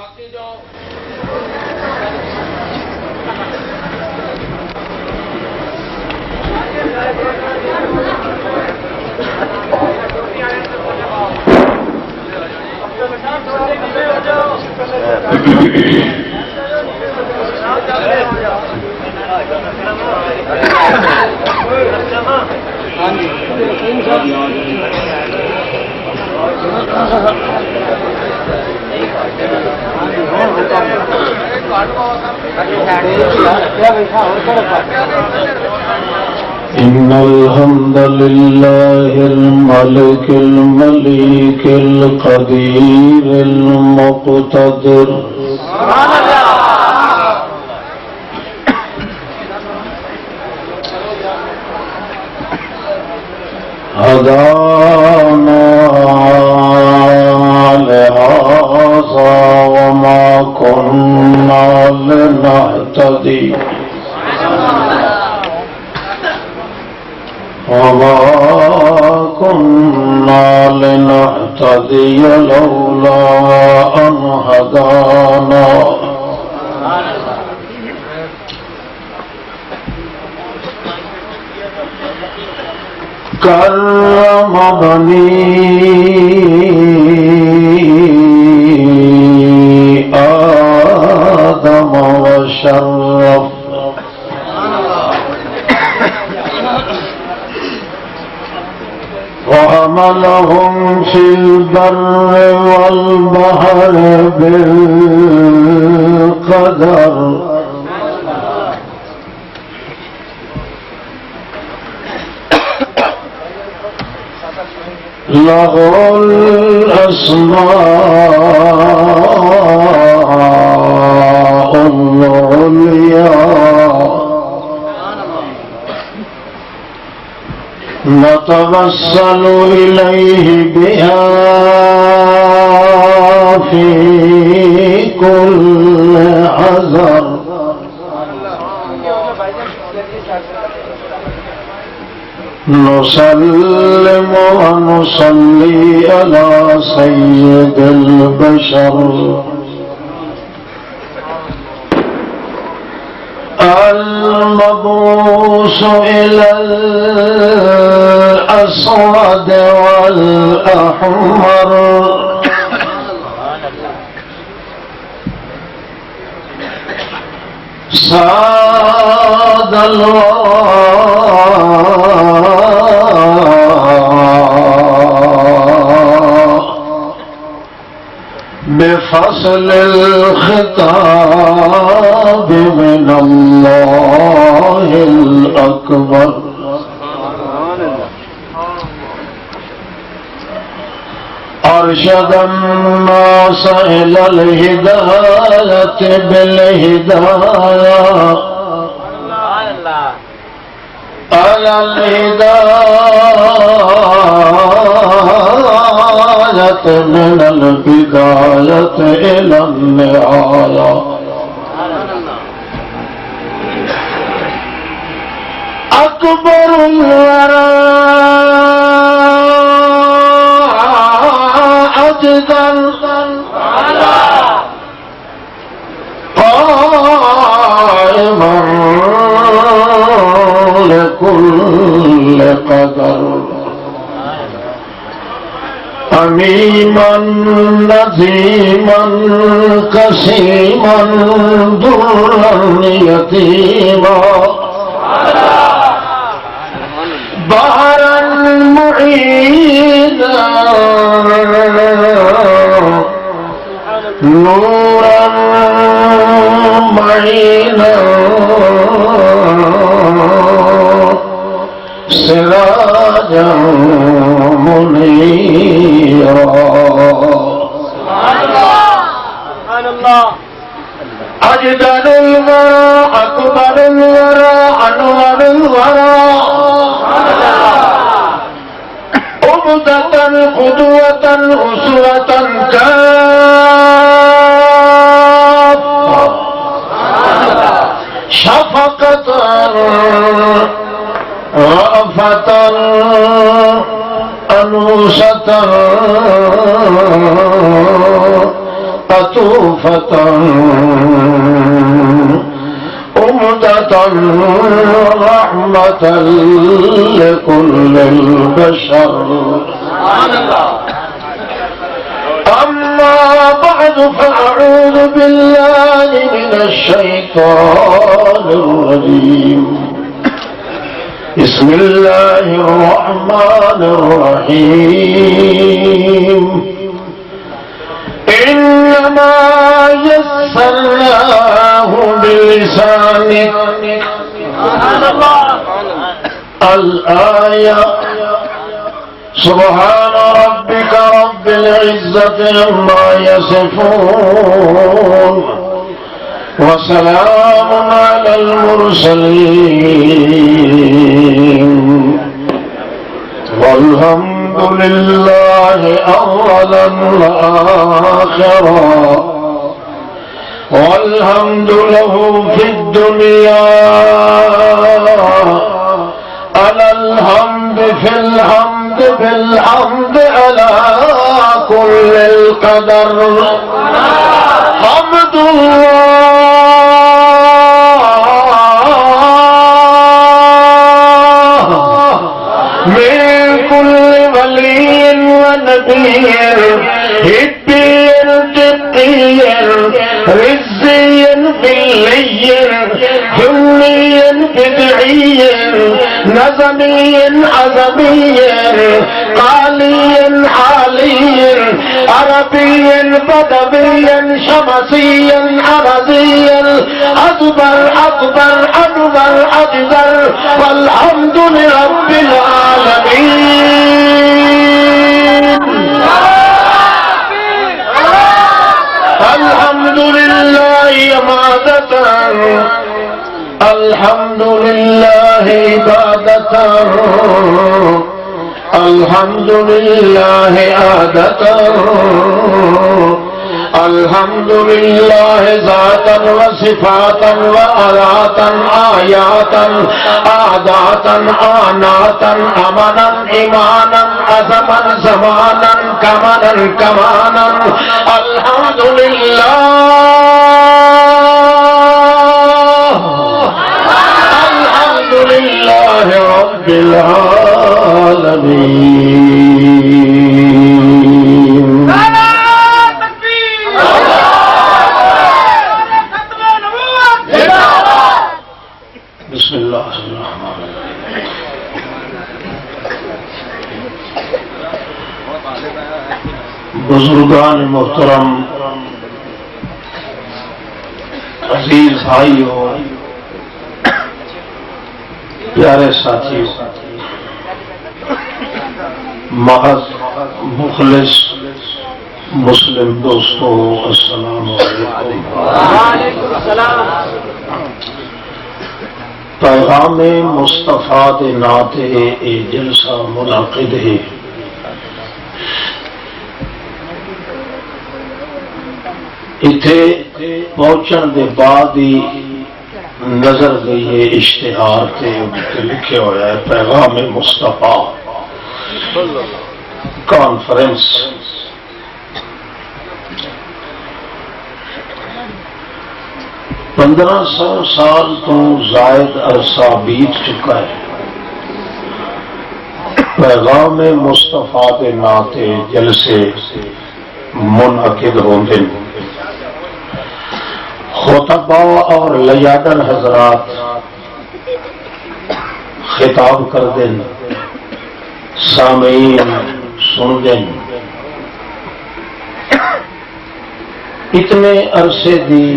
باقی جو إن الحمد لله الملك المليك القدير المقتدر هدانا لهذا وما كنا لنهتدي لولا أن هدانا كرم بني آدم وشرف وحملهم في البر والبحر بالقدر له الأسماء العليا نتوسل إليه بها في كل حذر نسلم ونصلي على سيد البشر المبعوث إلى الأسود والأحمر ساد بفصل الخطاب من الله الأكبر أرشد الناس إلى الهداية بالهداية على الهداية من البداية إلى النهاية أكبر الورى أجداً قائماً لكل قدر أميماً نظيماً كسيماً ضرًّا يتيماً بحرًا معيناً نورًا معيناً سراجا منيرا سبحان الله أجدل الورى أكبر الورى أنور الورى عبدة قدوة أسوة كافة شفقة رأفة أنوسة قطوفة أمدة رحمة لكل البشر. أما بعد فأعوذ بالله من الشيطان الرجيم. بسم الله الرحمن الرحيم. إنما يسرناه بلسانك. الآية. سبحان ربك رب العزة عما يصفون وسلام على المرسلين والحمد لله أولا وآخرا والحمد له في الدنيا على الحمد في الحمد بالحمد على كل القدر. حمد الله من كل ولي ونبي هدي جدي رزي فلي حلي بدعي نظمي عظمي قالي حالي عربي بدوي شمسي عربي أكبر أكبر أكبر أكبر والحمد لرب العالمين. الحمد لله عبادة الحمد لله عبادة الحمد لله عادة الحمد لله ذاتا وصفاتا وآلاتا آياتا عاداتا آناتا أمنا إيمانا أزما زمانا كمنا كمانا. الحمد لله الحمد لله رب العالمين. بسم اللہ الرحمن الرحیم. بزرگان محترم، عزیز بھائیوں، پیارے ساتھیوں، محض مخلص مسلم دوستوں، السلام علیکم. وعلیکم السلام. پیغام مصطفیٰ دے ناتے اے جلسہ منعقد ہے. اتھے پہنچن دے بعد ہی نظر گئی ہے اشتہار تے لکھے ہوا ہے پیغام مصطفیٰ کانفرنس. پندرہ سو سال تو زائد عرصہ بیت چکا ہے. پیغام مصطفیٰ کے ناتے جلسے منعقد ہوندے. خطبہ اور لیادر حضرات خطاب کر دیں، سامعین سن دیں. اتنے عرصے دی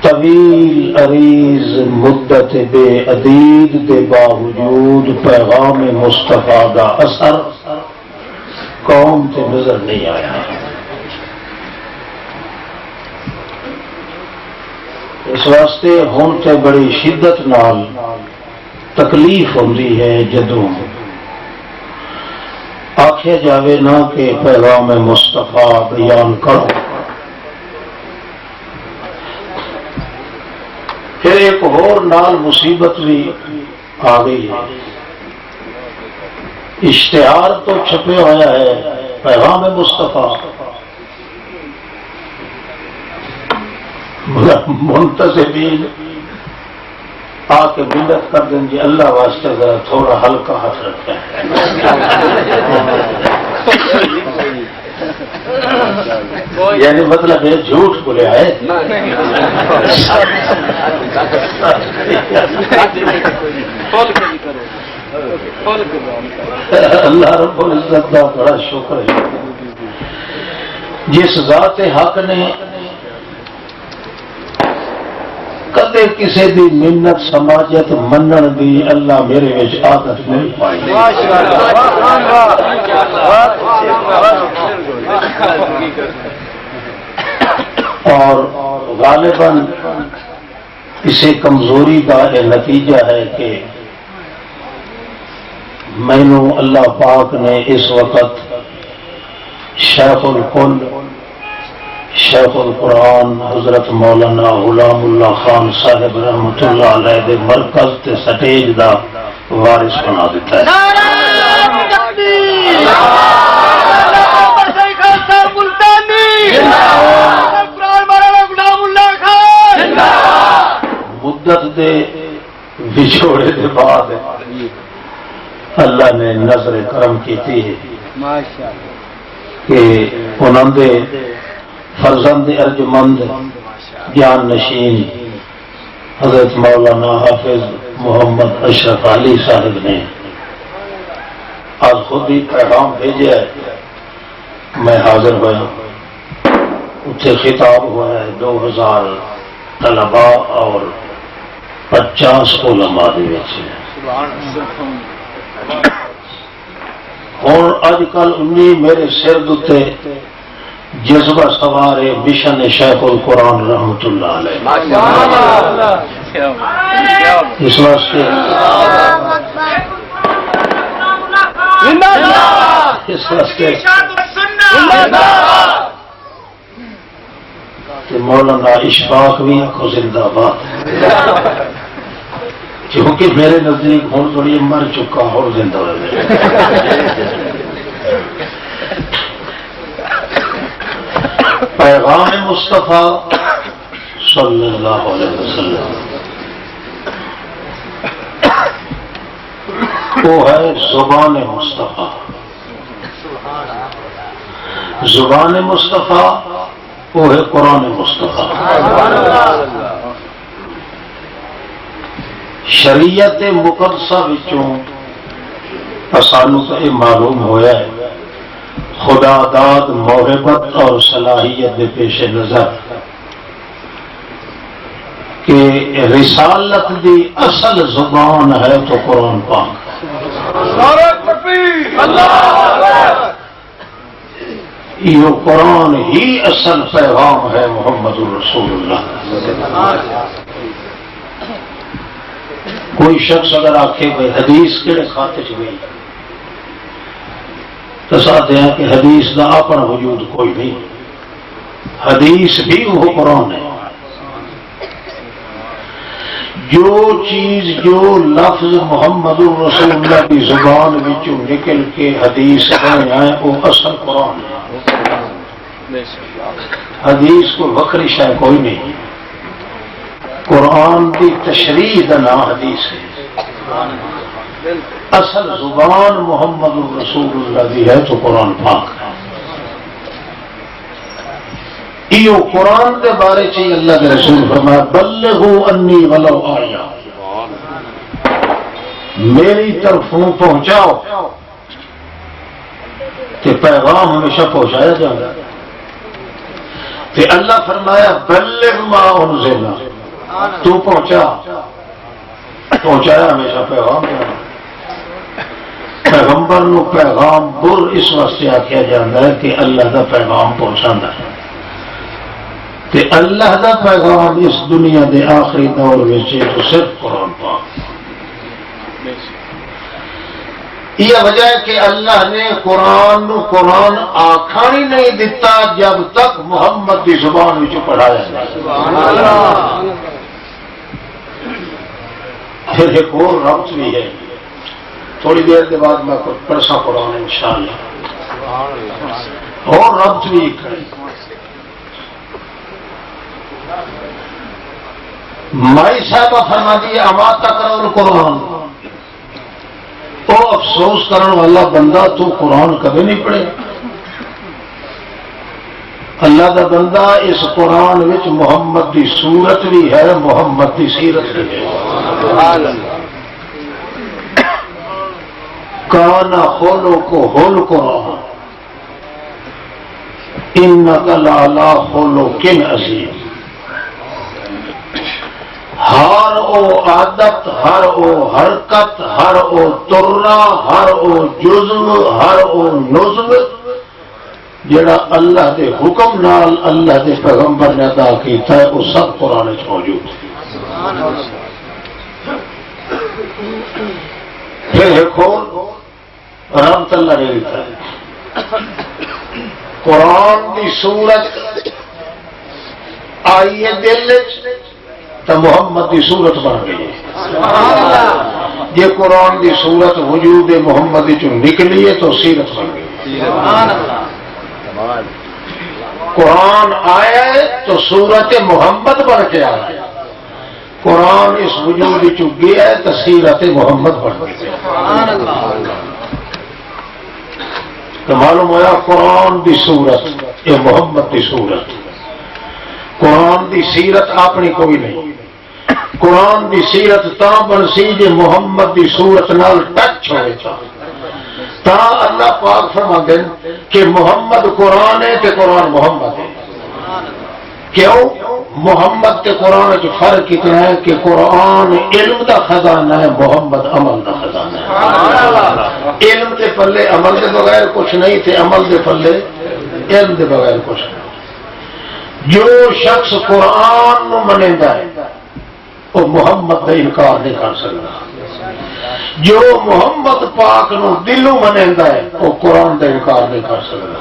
طویل عریض مدت بے عدید دے باوجود پیغام مصطفیٰ دا اثر قوم تے نظر نہیں آیا. اس واسطے ہن تے بڑی شدت نال تکلیف ہوندی ہے جدوں آکھیا جاوے نہ کہ پیغام مصطفیٰ بیان کرو. پھر ایک اور نال مصیبت بھی آ گئی ہے. اشتہار تو چھپے ہوا ہے پیغام مصطفیٰ، منتظمین آ کے منت کر دیں گے اللہ واسطے ذرا تھوڑا ہلکا ہاتھ رکھیں. یعنی مطلب یہ جھوٹ بولے آئے. اللہ رب العزت کا بڑا شکر ہے جس ذات حق نے کدے کسی دی منت سماجت منن دی اللہ میرے وچ عادت نہیں پائی. اور غالباً اسے کمزوری کا یہ نتیجہ ہے کہ مینو اللہ پاک نے اس وقت شیخ الکل شیخ القرآن حضرت مولانا غلام اللہ خان صاحب رحمت اللہ علیہ دے مرکز تے سٹیج دا وارث بنا دیتا ہے. مدت دے بچھوڑے دے بعد اللہ نے نظر کرم کیتی ہے کہ انہوں نے فرزند ارجمند جان نشین حضرت مولانا حافظ محمد اشرف علی صاحب نے آج خود ہی پیغام بھیجا ہے. میں حاضر ہوا اتنے خطاب ہوا ہے 2000 طلباء اور 50 علماء دے ہوں اج کل انی میرے سر دے جذبہ سوار مشن شیخ القرآن رحمت اللہ علیہ. اس واسطے مولانا اشفاق بھی آخو زندہ باد کیونکہ میرے نزدیک ہوں تھوڑی مر چکا اور زندہ ہو گیا. پیغام مصطفیٰ صلی اللہ علیہ وسلم وہ ہے زبان مصطفیٰ. زبان مصطفیٰ وہ ہے قرآن مصطفیٰ. شریعت مقدسہ وچوں سانو تو یہ معلوم ہوا ہے خدا داد محبت اور صلاحیت کے پیش نظر کہ رسالت دی اصل زبان ہے تو قرآن پاک. یہ قرآن ہی اصل پیغام ہے محمد الرسول اللہ. کوئی شخص اگر آخے بھائی حدیث کہڑے کھاتے چ گئی تو ساتھ ہیں کہ حدیث کا اپنا وجود کوئی نہیں. حدیث بھی وہ قرآن ہے. جو چیز جو لفظ محمد الرسول اللہ کی زبان وچوں نکل کے حدیث بنے آئے وہ اصل قرآن ہے. حدیث کو وکری شے کوئی نہیں. قرآن کی تشریح کا نام حدیث ہے. اصل زبان محمد الرسول اللہ کی ہے تو قرآن پاک ہے. یہ قرآن کے بارے چ اللہ کے رسول فرمایا بلغوا انی ولو آیا میری طرفوں پہنچاؤ کہ پیغام ہمیشہ پہنچایا جائے گا. کہ اللہ فرمایا بلغ ما انزل تو پہنچایا ہمیشہ پیغام. پیغمبر نو پیغام بر اس واسطے آخیا جاتا ہے کہ اللہ کا پیغام پہنچا ہے. کہ اللہ کا پیغام اس دنیا کے آخری دور میں تو صرف قرآن پاک. یہ وجہ ہے کہ اللہ نے قرآن نو قرآن آخر ہی نہیں دیتا جب تک محمد کی زبان میں پڑھایا جائے. پھر ایک اور ربط بھی ہے. تھوڑی دیر کے بعد میں پرسا قرآن انشاءاللہ اور ربط بھی ہے. مائی صاحبہ فرما دی اما تقرأ القرآن، او افسوس کرنے والا بندہ تو قرآن کبھی نہیں پڑھے. اللہ دا بندہ اس قرآن وچ محمد دی صورت بھی ہے، محمد دی سیرت بھی ہے. کانا خلقہ القرآن انک لعلی خلق عظیم. ہر او عادت، ہر او حرکت، ہر او ترنا، ہر او جزو، ہر او نظم جڑا اللہ دے حکم نال اللہ دے پیغمبر نے ادا کیتا ہے وہ سب قرآن وچ موجود ہے. پھر دیکھو رحمت اللہ نے لکھا ہے قرآن دی صورت آئی ہے دل تو محمد دی صورت بن گئی. یہ قرآن دی صورت وجود محمد چ نکلی ہے تو سیرت بن گئی. قرآن آیا ہے تو صورت محمد بن کے آیا ہے. قرآن اس وجود چ گیا ہے تو سیرت محمد بن گئی. تو معلوم ہوا قرآن دی صورت یہ محمد دی صورت. قرآن دی سیرت اپنی کوئی نہیں. قرآن دی سیرت تا بن سی جے محمد دی صورت نال ٹچ ہوئے تا اللہ پاک فرما دیں کہ محمد قرآن ہے کہ قرآن محمد ہے. کیوں؟ محمد کے قرآن جو فرق اتنا ہے کہ قرآن علم دا خزانہ ہے، محمد عمل دا خزانہ ہے. علم کے پلے عمل کے بغیر کچھ نہیں تھے، عمل کے پلے علم کے بغیر کچھ نہیں. جو شخص قرآن نو منیندا ہے وہ محمد کا انکار نہیں کر سکتا. جو محمد پاک نو دلوں منیندا ہے وہ قرآن کا انکار نہیں کر سکتا.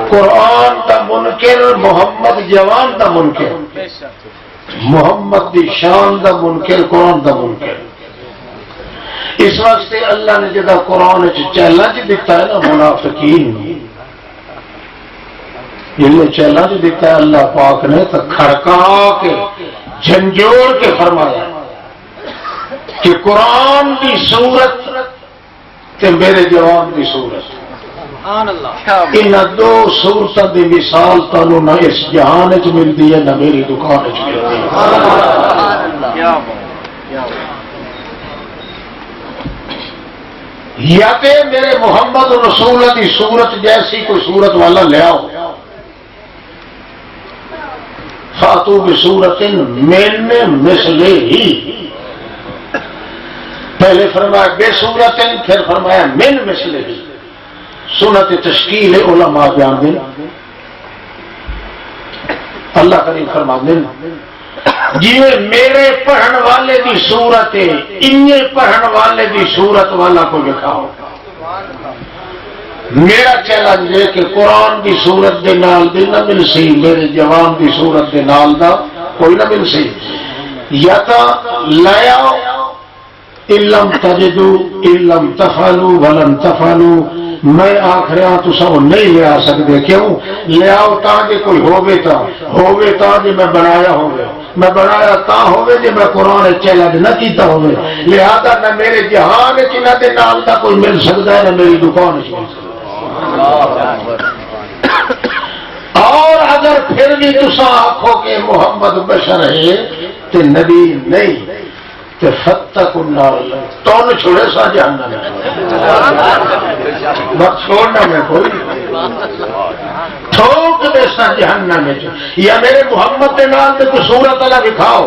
قرآن کا منکر محمد جوان کا منکر، محمد دی شان دا منکر قرآن دا منکر. اس واسطے اللہ نے جدا قرآن چیلنج دیتا ہے نا منافقین، یہ چیلنج دیتا ہے اللہ پاک نے تو کھڑکا کے جھنجھوڑ کے فرمایا کہ قرآن دی صورت تے میرے جوان دی صورت، ان دو صورتوں کی مثال تمہیں نہ اس جہان چ ملتی ہے نہ میری دکان چ ملتی ہے. یا تے میرے محمد رسول کی صورت جیسی کوئی صورت والا لے آؤ، فاتو بصورت من مثلہ ہی. پہلے فرمایا بے صورت، پھر فرمایا من مثلہ ہی. سنت تشکیل علماء بیان دیں. اللہ کریم فرما دیں جی میرے پڑھن والے دی صورت ہے، انہیں پڑھن والے دی صورت والا کو دکھاؤ. میرا چیلنج ہے کہ قرآن دی صورت دے نال دی نہ مل سی، میرے جوان دی صورت دے نال دا کوئی نہ مل سی. یا تا لایا علم تجدو علم تفعلو ولن تفعلو، میں آخ رہا تو سب نہیں لے آ سکتے. کیوں لے آؤ؟ تاکہ کوئی ہوگے تا جی میں بنایا ہوگا، میں بنایا تا ہوگے جی میں قرآن چیلنج نہ کیتا ہوگا. لہذا نہ میرے جہان چنہ دے نال دا کوئی مل سکتا ہے نہ میری دکان چ مل سکتا. اور اگر پھر بھی تسا آخو کہ محمد بشر ہے تو نبی نہیں تو فتقوا النار، تون چھوڑے سا جہنم میں بس چھوڑنا میں کوئی ٹھوک دے سا جہنم میں. یا میرے محمد کے نام میں کوئی صورت اللہ دکھاؤ.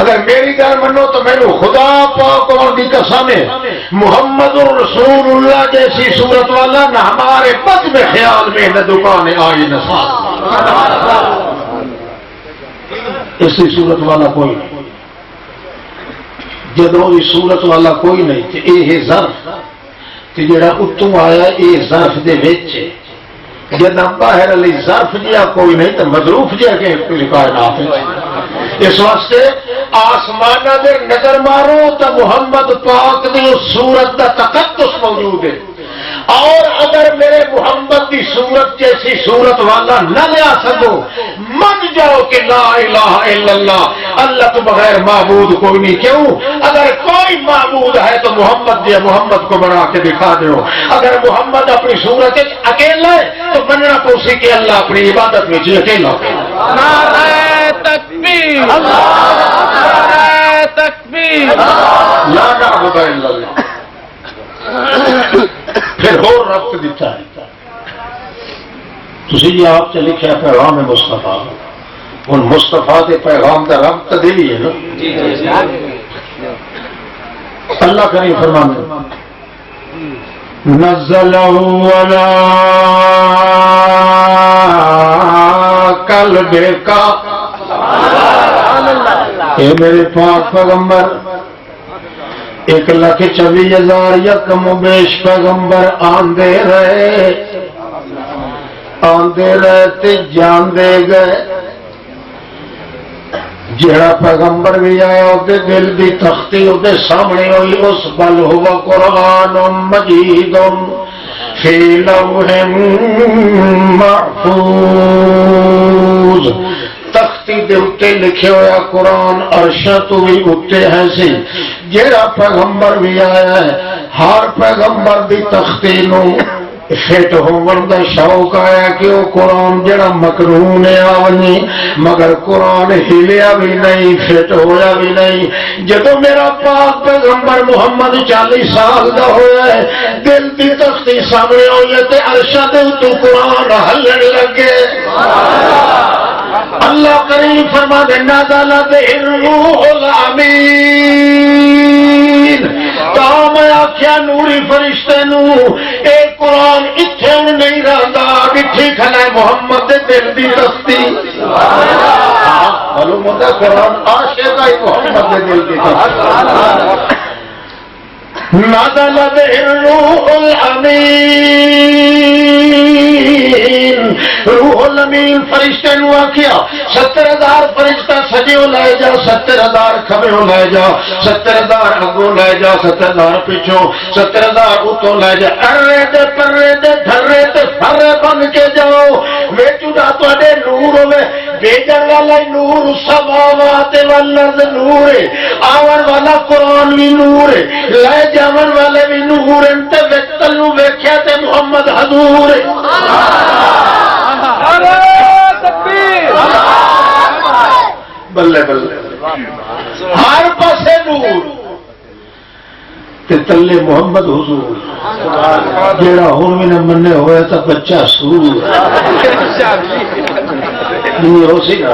اگر میری گل منو تو میں خدا پاک اور دی قسم ہے محمد رسول اللہ جیسی صورت والا نہ ہمارے بد میں خیال میں نہ دکان آئی نہ ساتھ ایسی صورت والا کوئی نہیں. جدو یہ صورت والا کوئی نہیں تو یہ ظرف جڑا اتوں آیا یہ ظرف دے وچ جب باہر علی ظرف جہا کوئی نہیں تو مضروف جہا کہ کائنات. اس واسطے آسمان دے نظر مارو تو محمد پاک دی صورت دا تقدس موجود ہے. اور اگر میرے محمد کی صورت جیسی صورت والا نہ لیا سکو من جاؤ کہ لا الہ الا اللہ، اللہ تو بغیر معبود کوئی نہیں. کیوں؟ اگر کوئی معبود ہے تو محمد دیا، محمد کو بنا کے دکھا دو. اگر محمد اپنی صورت اکیلا ہے تو مننا تو اسی کے اللہ اپنی عبادت میں جی اکیلا. نعرہ تکبیر، نعرہ تکبیر، لا نعبد الا اللہ. پھر اور ربط دیتا ہے تسی یہ آپ سے لکھا ہے پیغام مصطفیٰ. ان مصطفیٰ کے پیغام کا ربط دلی ہے نا. اللہ کریم فرمانے نزلہ علی قلبک، اے میرے پاک پیغمبر 1,24,000 یکم و بیش پیغمبر آندے رہے تے جاندے گئے. جہاں پیغمبر بھی آیا وہ دل کی تختی وہ سامنے ہوئی. اس بل ہوا قرآن مجید فی لوح محفوظ، تختی دے اتے لکھے ہوا قرآن عرشاں تو بھی اتے ہے سی. جہاں پیغمبر بھی آیا ہے ہر پیغمبر دی تختی نو فٹ ہون دا شوق آیا کہ وہ قرآن جڑا مکرون آونی، مگر قرآن ہلیا بھی نہیں، فٹ ہویا بھی نہیں. جدو میرا پاک پیغمبر محمد 40 سال دا ہویا ہے دل دی تختی سامنے ہوئی تے عرشاں دے اتوں قرآن ہلن لگے. اللہ کریم فرما دے نازل الروح الامین. میں آخیا نوری فرشتے نو اے قرآن اتنے نہیں رہتا، اتھی کھنا محمد دے دل دی تختی. معلوم ہوتا قرآن عاشق ہے محمد دے دل کی تختی. نازل الروح الامین. روح الامین فرشتے نو آخیا 70,000 فرشتہ سجیو لے جا، 70,000 کھبیوں لے جا، 70,000 اگوں لے جا، 70,000 پیچھوں، 70,000 اتوں لے جا. ارے دے پرے دے دھرے تے فرے بن کے جاؤ. ویچو دا تواڈے نور ہوے بھیجن والا نور، سماوات والارض نور ہے، آون والا قرآن بھی نور ہے، لے جاون والے بھی نور ہیں. تے وچ نو ویکھیا تے محمد حضور ہے. بلے بلے ہر پاسے نور تے تلے محمد حضور. جیڑا ہن بھی نہ منے ہوئے تو بچہ سور ہو سی نا.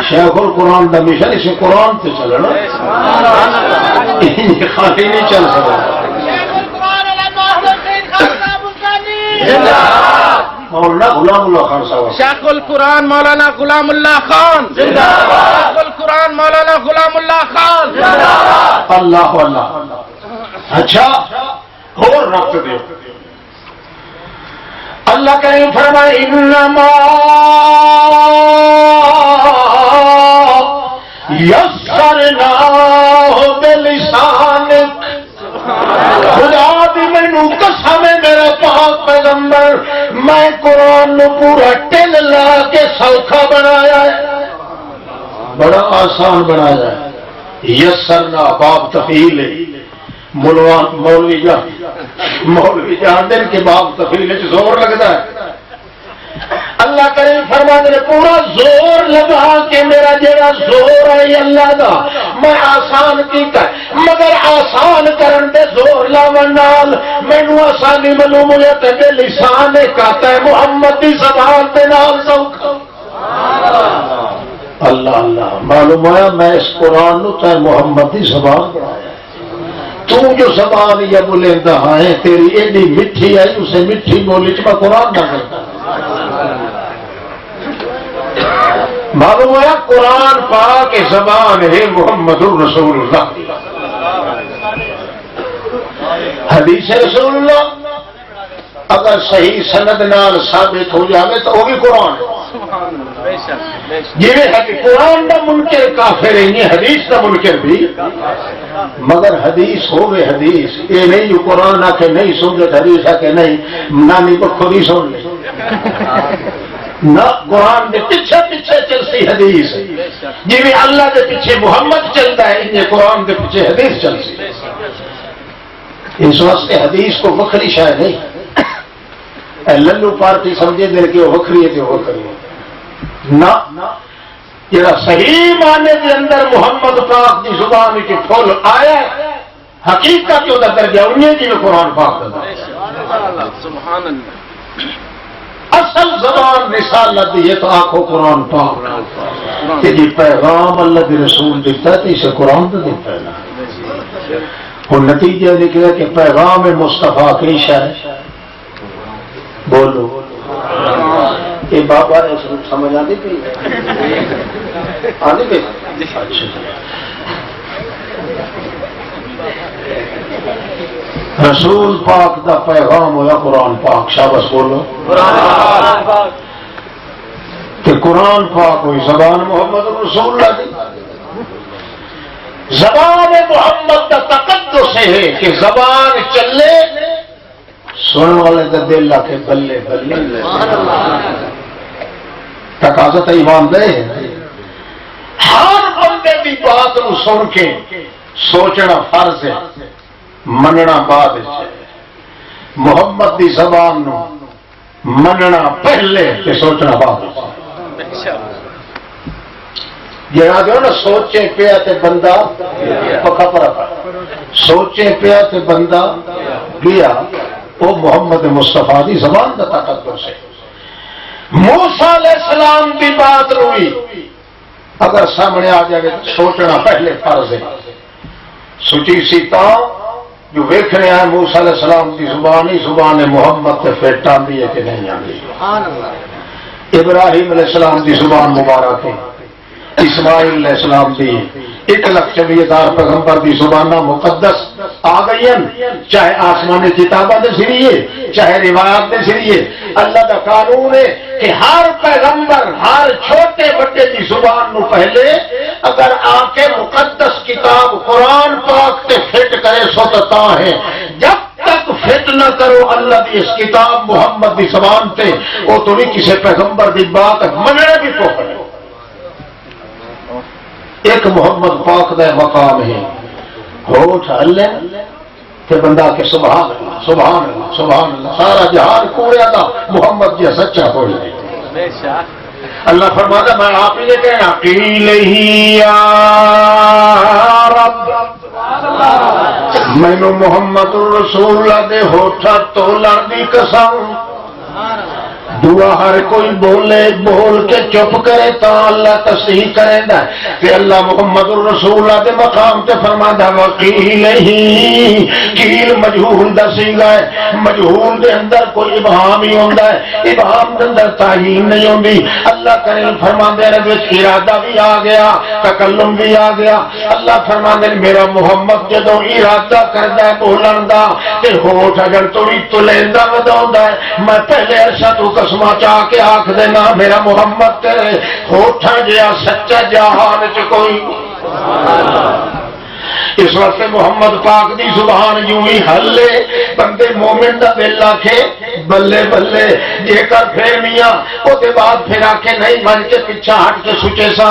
شیخ القرآن دا مشن اسے قرآن تے چلنا، خالی نہیں چل سکتا. مولانا غلام اللہ خان صاحب، شیخ القرآن مولانا غلام اللہ خان زندہ باد. شیخ القرآن مولانا غلام اللہ خان زندہ باد. اللہ اللہ. اچھا اور ربط دے. اللہ کریم فرمائے انما یسرناہ بلسانک. خدا دی مینوں قسم ہے میرا پاک پیغمبر میں قرآن نو پورا ٹل لا کے سوکھا بنایا ہے، بڑا آسان بنایا ہے. یسرنا باب تفعیل ہے. مولوی جانتے ہیں کہ باب تفعیل زور لگتا ہے. اللہ کریم فرماتے ہیں پورا زور لگا کہ میرا جڑا زور ہے اللہ دا میں آسان کیتا ہے، مگر آسان کرن دے زور لاون نال مینوں آسانی معلوم ہویا تے لسان کہتا ہے محمد دی زبان دے نال سوکھا. اللہ اللہ. معلوم ہوا میں اس قرآن نو تے محمد دی زبان بنایا. تو جو زبان یا بولیندا ہے تیری ایڈی میٹھی ہے، اسے میٹھی بولی چ میں قرآن نہ کرتا. معلوم ہوا قرآن پاک زبان ہے محمد رسول اللہ. حدیث رسول اللہ اگر صحیح سند نال ثابت ہو جائے تو وہ بھی قرآن ہے. جی قرآن دا منکر کافر ہے نہیں حدیث دا منکر بھی مگر حدیث ہوگے حدیث یہ نہیں جو قرآن آ کے نہیں سن لے حدیث آ کے نہیں نانی کو خود ہی سن لے نہ قرآن دے پیچھے پیچھے چلتی حدیث جی بھی اللہ دے پیچھے محمد چلتا ہے یہ قرآن دے پیچھے حدیث چلتی اس واسطے حدیث کو وکری شاید نہیں للو پارٹی سمجھے دے کہ وہ وکری ہے کہ وہ وکری ہے نہ جڑا صحیح معنی کے اندر محمد پاک کی زبان کی پھول آیا حقیقت جو درجہ انہیں کی قرآن پاک دا سبحان اللہ اصل زبان رسالت یہ تو آنکھوں قرآن پاک کہ جی پیغام اللہ کے رسول دیتا ہے تو اسے قرآن تو دیتا ہے نا وہ نتیجہ نکلا کہ پیغام مصطفیٰ کی شاید بولو یہ بابا سمجھ آتی پی آتی پی رسول پاک دا پیغام ہوا قرآن پاک شاباش بولو کہ قرآن پاک ہوئی زبان محمد رسول اللہ دی زبان محمد کا تقدس ہے کہ زبان چلے سننے والے کا دل لا کے بلے بلے تقاضا ایمان دے ہر بندے کی بات نو سن کے سوچنا فرض ہے مننا بعد محمد دی زبان نو مننا پہلے تے سوچنا بعد جڑا جو نا سوچے پیا تے بندہ پکا پرا سوچے پیا تے بندہ گیا وہ محمد مصطفیٰ دی زبان کا تقدس ہے موسیٰ علیہ السلام دی بات روئی اگر سامنے آ جائے سوچنا پہلے فرض ہے سوچی سیتا جو ویکھنے آئے موسیٰ علیہ السلام دی زبان ہی زبان محمد تے پھر ٹاندی ہے کہ نہیں آندی ابراہیم علیہ السلام دی زبان مبارک ہے اسماعیل علیہ السلام دی 1,40,000 پیغمبر دی زبانہ مقدس آ گئی ہیں چاہے آسمانی کتابوں کے ذریعے چاہے روایات کے ذریعے اللہ کا قانون ہے کہ ہر پیغمبر ہر چھوٹے بڑے کی زبان نو پہلے اگر آ کے مقدس کتاب قرآن پاک تے فٹ کرے سو تو ہے جب تک فٹ نہ کرو اللہ کی اس کتاب محمد کی زبان تے وہ تو نہیں کسی پیغمبر کی بات مننے بھی پکڑے ایک محمد پاک دا مقام ہے ہوٹ ہلے تے بندہ کے سبحان اللہ سبحان اللہ سبحان اللہ سارا جہان کوڑیا دا محمد جی سچا ہو جائے اللہ فرماتا میں آپ ہی نے کہنا قیل ہی یا رب مینو محمد رسول اللہ دے ہوٹا تو لڑی قسم دعا ہر کوئی بولے بول کے چپ کرے تا اللہ تصحیح کرے دا کہ اللہ محمد الرسول اللہ دے مقام تے فرماتا وقیل ہی قیل مجہول دا سیگا ہے مجہول دے اندر کوئی ابہام ہی ہوندا ہے ابہام دے اندر تعین نہیں ہوندی اللہ کریم فرماندے نے وچ ارادہ بھی آ گیا تکلم بھی آ گیا اللہ فرماندے نے میرا محمد جدوں ارادہ کردا ہے بولن دا تے ہوٹھ اگر توڑی تلیندا وداوندا ہے میں پہلے عرشہ تو قسمہ چاہ کے آنکھ دینا میرا محمد تیرے ہوٹھا جیا سچا جہان چ کوئی اس واسطے محمد پاک دی زبان یوں ہی ہلے بندے مومن دا دل آکھے بلے بلے جے کر پھر میاں او دے بعد پھر آکھے نہیں من کے پیچھا ہٹ کے سوچے سا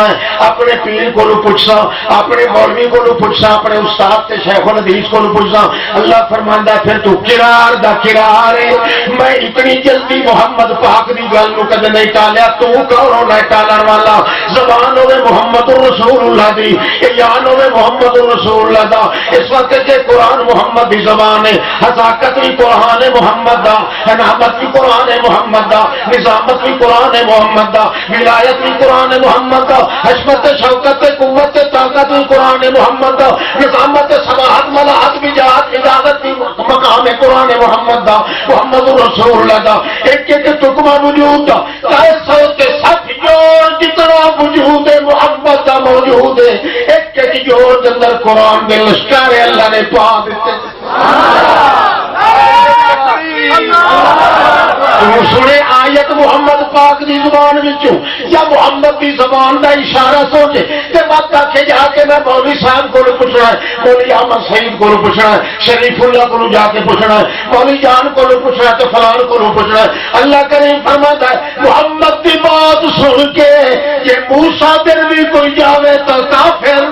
اپنے پیر کو پوچھسا اپنے مولوی کو پوچھسا اپنے استاد تے شیخ الحدیث کو پوچھسا اللہ فرماندا پھر تو کرار دا کرار ہے میں اتنی جلدی محمد پاک دی گل نو کدے نہیں ٹالیا تو کون ہونا ٹالن والا زبان ہوے محمد رسول اللہ دی ایان ہوے محمد رسول اللہ دا اس وقت کے قرآن محمد دی زبان ہے حقاقت بھی قرآن محمد دا انعامت بھی قرآن محمد دا نظامت بھی قرآن محمد دا ولایت بھی قرآن محمد دا حشمت شوکت قوت طاقت بھی قرآن محمد دا نظامت سماحت ملاحت بجاحت اجازت بھی مقام قرآن محمد دا محمد رسول اللہ دا ایک ایک ٹکمہ وجود دا چاہے 107 جوڑ جتنا وجود محمد دا موجود ہے ایک ایک جوڑ کے اندر قرآن کے لشکر اللہ نے پا دیتے سنے آیت محمد پاک دی زبان وچوں یا محمد دی زبان دا اشارہ سوچے تے وقت آکھے جا کے میں مولوی صاحب کو پوچھنا ہے، مولوی احمد سعید کو پوچھنا ہے، شریف اللہ کو جا کے پوچھنا ہے، مولوی جان کو پوچھنا ہے، تو فلان کو پوچھنا ہے۔ اللہ کریم فرماتا ہے محمد کی بات سن کے یہ موسیٰ دن بھی کوئی جاوے تو کافر۔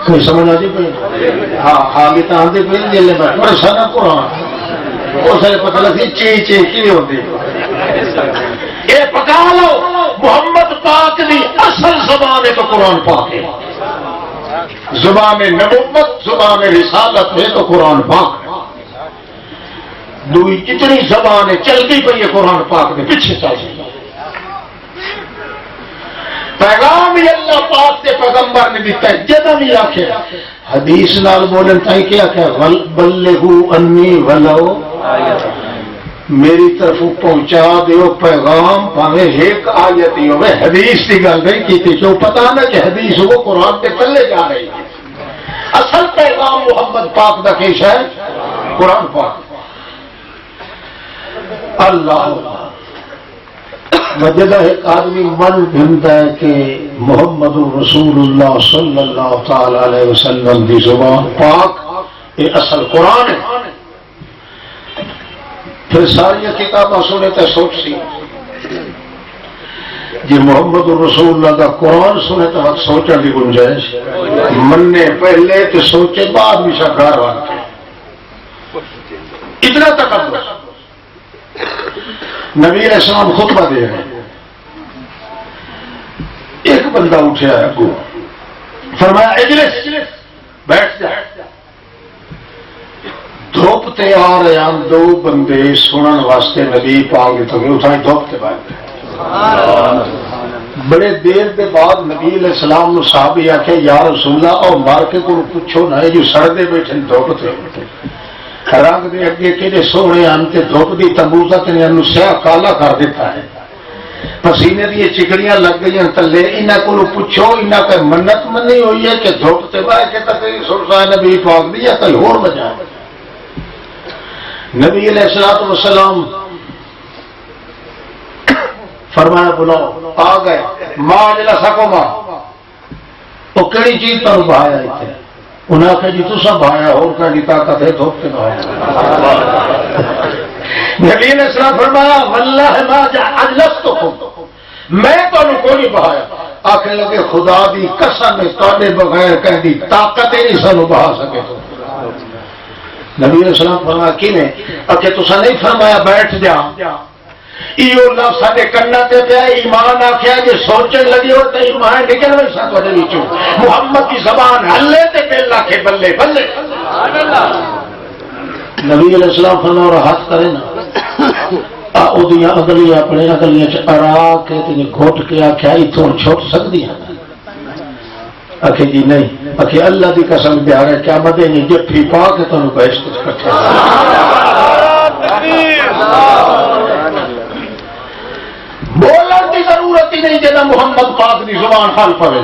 کوئی سمجھ آ جی کوئی؟ ہاں آگے تو آتے پہ جیلے میں بڑا سارا قرآن وہ سارے پتہ لگی چی چی کی ہوتی یہ پکا لو محمد پاک دی اصل زبان ہے تو قرآن پاک ہے، زبان نبوت زبان رسالت ہے تو قرآن پاک ہے، دوئی کتنی زبانیں چلتی پئی ہے قرآن پاک میں پیچھے چل جائے پیغام ہی اللہ پاک کے پیغمبر نے دیتا ہے جدہ بھی آخر حدیث نال بولن تائی کیا کہ بلغوا انی ولو میری طرف پہنچا دیو پیغام پاوے ایک آیت ہی ہوئے حدیث کی گل نہیں کی تھی جو پتا نہ کہ حدیث وہ قرآن کے چلے جا رہی ہے، اصل پیغام محمد پاک دا کیش ہے قرآن پاک۔ اللہ وجدہ ایک آدمی من بھنتا ہے کہ محمد رسول اللہ صلی اللہ تعالی علیہ وسلم دی زبان پاک یہ اصل قرآن ہے، پھر ساری کتابیں سنے تو سوچ سی جی محمد رسول اللہ کا قرآن سنے تو وقت سوچنے کی گنجائش مننے پہلے تو سوچے بعد بھی شکار واقع اتنا تقدس۔ نبی علیہ السلام خطبہ دے رہے ہیں، ایک بندہ اٹھا ہے اگو فرمایا اجلس بیٹھ جا، دھوپ تے آ رہے ہیں دو بندے سنن واسطے نبی پاک تو اٹھائے دھوپ تے بعد بڑے دیر کے بعد نبی علیہ السلام نے صحابی آخیا یا رسول اللہ اور مار کے کو پوچھو نہ جو سڑتے بیٹھے دھوپ تے رنگ دے اگے کہڑے سونے ہیں تے دھوپ دی تمبوزت نے انہوں سیاہ کالا کر دیتا ہے، پسینے دی چکڑیاں لگ گئی تلے، انہاں کو پوچھو انہاں کا منت منی ہوئی ہے کہ دھوپ تے بہ کے تقریر سنتا ہے نبی پاک دی یا کوئی اور وجہ ہے؟ نبی علیہ السلام فرمایا بلاؤ، آ گئے ماں جلا سکو ماں وہ کہڑی چیز پر بہایا اتنے؟ انہیں آخیا جی تو سب بہایا اور کہڑی طاقت ہے دھوپ کے بہایا؟ نبی علیہ السلام فرمایا واللہ ما اجلستکم میں تمہیں کوئی بہایا، آخر لگے خدا دی قسم تواڈے بغیر کہندی طاقت ہی نہیں سانو بہا سکے۔ نبی علیہ السلام فرمایا کیویں؟ آخر تساں نہیں فرمایا بیٹھ جا، ایو لفظ ساڈے کنا تے پیا ایمان آخیا جے سوچن لگی ہو تے ایمان نکل ویسا تواڈے وچوں محمد کی زبان ہلے تے دل آکھے بلے بلے۔ نبی علیہ السلام فرمایا اور ہاتھ کرے نا اودیاں اگلیاں اپنے اگلیاں چ ارا کے تے گھٹ کے آخیا اتوں چھٹ سکدی ہیں؟ آخے جی نہیں، آخے اللہ دی قسم دے رہا کیا مدے نہیں جفی پا کے تمہیں بہشت کٹھے بولن کی ضرورت ہی نہیں جنا محمد پاک دی زبان حال پڑے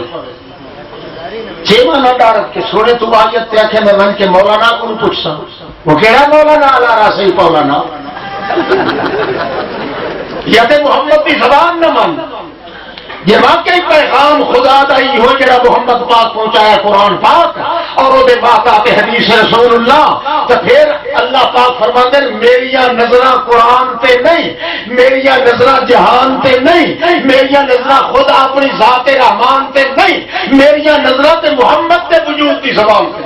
چیما نہ ڈارت کے سونے تو آیت تے آخے میں من کے مولانا کو پوچھتا وہ کہڑا مولانا اللہ راسی مولانا یا تے محمد کی زبان نہ من یہ واقعی پیغام خدا دا ہی ہو جڑا محمد پاک پہنچایا قرآن پاک اور وہ بات آتے حدیث رسول اللہ تو پھر اللہ پاک فرماتے ہیں میریاں نظراں قرآن تے نہیں، میریاں نظراں جہان تے نہیں، میریاں نظراں خدا اپنی ذات رحمان تے نہیں، میریاں نظراں تے محمد تے وجود کی زبان تے۔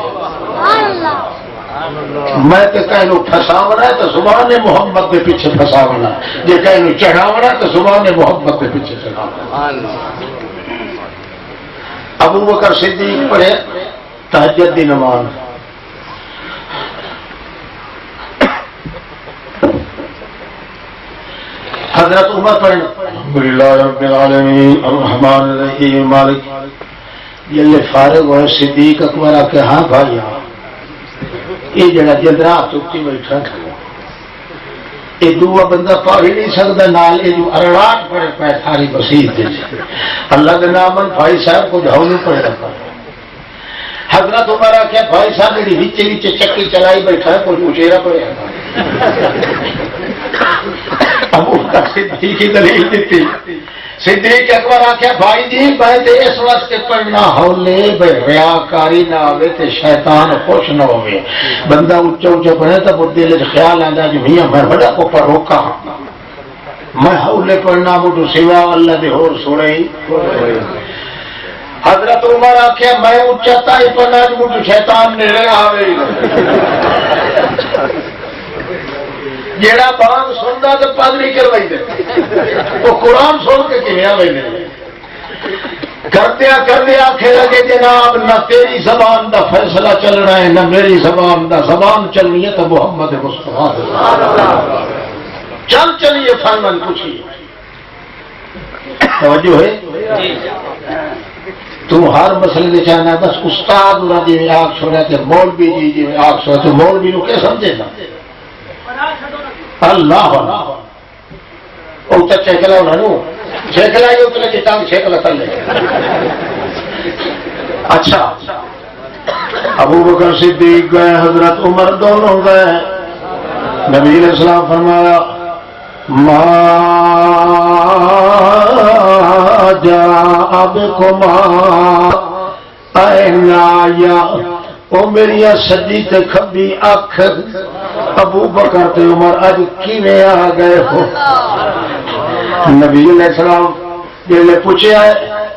میں تو کہنوں پھساونا ہے تو زبان محمد کے پیچھے پھساونا، جی کہنوں چڑھاونا تو زبان محمد کے پیچھے چڑھاونا۔ ابو بکر صدیق پڑھے تہجد دی نماز، حضرت عمر پڑھے الحمدللہ رب العالمین الرحمن الرحیم مالک، یہ فارغ ہوئے صدیق اکبر آ کے ہاں بھائی ہاں یہ جڑا جدرا چکی بیٹھا یہ دوا بندہ پڑھ ہی نہیں سکتا نال یہ جو ارڑاٹ پڑے پائے ساری بسیط اللہ کے نام بھائی صاحب کو جھاؤ نہیں پڑے رکھا۔ حضرت عمر آخیا بھائی صاحب میری نیچے نیچے چکی چلائی بیٹھا ہے کوئی اچیرا پڑے کی دلیل دیتی صدیق اکبر آخیا بھائی جی میں تے اس واسطے پڑھنا ہولے بھائی ریاکاری نہ ہوے تے شیطان خوش نہ ہوے بندہ اچا اچا پڑھے تو دل وچ خیال آندا کہ میاں میں بڑا کو پر روکا میں ہولے پڑھنا مجھے سوا اللہ دے ہور سوڑے ہی حضرت عمر آخیا میں اچا تائی پڑھنا مجھے شیطان نیڑے آوے جیڑا بانگ سنتا تو پادری کروائی دے وہ قرآن سن کے کھیا بھائی کردیا کردیا آخر لگے جناب نہ تیری زبان دا فیصلہ چلنا ہے نہ میری زبان دا زبان چلنی ہے تو محمد مصطفیٰ چل چلیے فرمان پوچھیے توجہ ہے تو ہر مسئلے میں چاہنا بس استاد جی آگ چھوڑا تو مولوی جی آگ چھوڑا تو مولوی نو کیا سمجھے گا اللہ چیکلا انہوں چیکلا ہی اتنے کی ٹانگ چیکلا کر لے اچھا ابو بکر صدیق گئے حضرت عمر دونوں گئے نبی علیہ السلام فرمایا ما جاء بكما یا او میری سجی تے کھبی اکھ ابو بکر تے عمر اج کیویں آ گئے ہو نبی علیہ السلام جے پوچھیا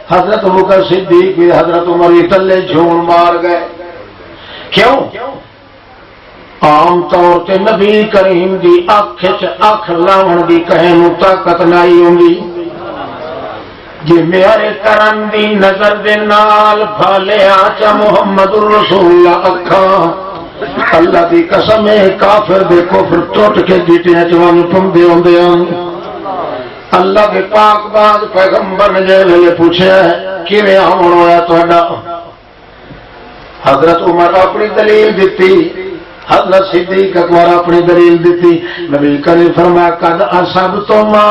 حضرت ابو بکر صدیق حضرت عمر تلے جھون مار گئے کیوں عام طور تے نبی کریم دی اکھ چ اکھ لاون دی کہیں نو طاقت نہیں ہوندی جی میرے کرم دی نظر دے نال بھالیا چا محمد الرسول اللہ اکھاں اللہ دی قسم ہے کافر دے کفر ٹوٹ کے گیٹیاں چوان پمدے ہوندے ہیں اللہ کے پاک باز پیغمبر نے جے پوچھا ہے کیویں آون ہویا تہاڈا حضرت عمر اپنی دلیل دتی حضرت صدیق اکبر اپنی دلیل دیتی نبی کریم فرمایا قد اصبتما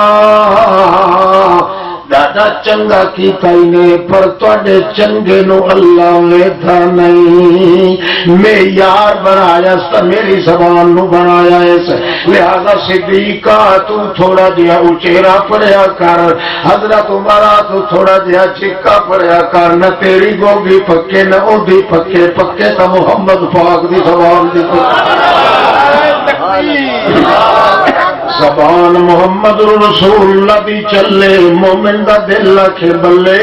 دادا چنگا کیتا ہی نے پر تواڈے چنگے نو اللہ ویکھدا نہیں میں یار بنایا اس میری زبان نو بنایا اس لہذا صدیقہ تو تھوڑا جہا اچیرا پڑھیا کر حضرت عمر تو تھوڑا جہا چکا پڑھیا کر نہ تیری گوگی پکے نہ اودی پکے پکے تا محمد پاک دی زبان دی زبان محمد رسول اللہ بھی چلے مومن دا دل رکھے بلے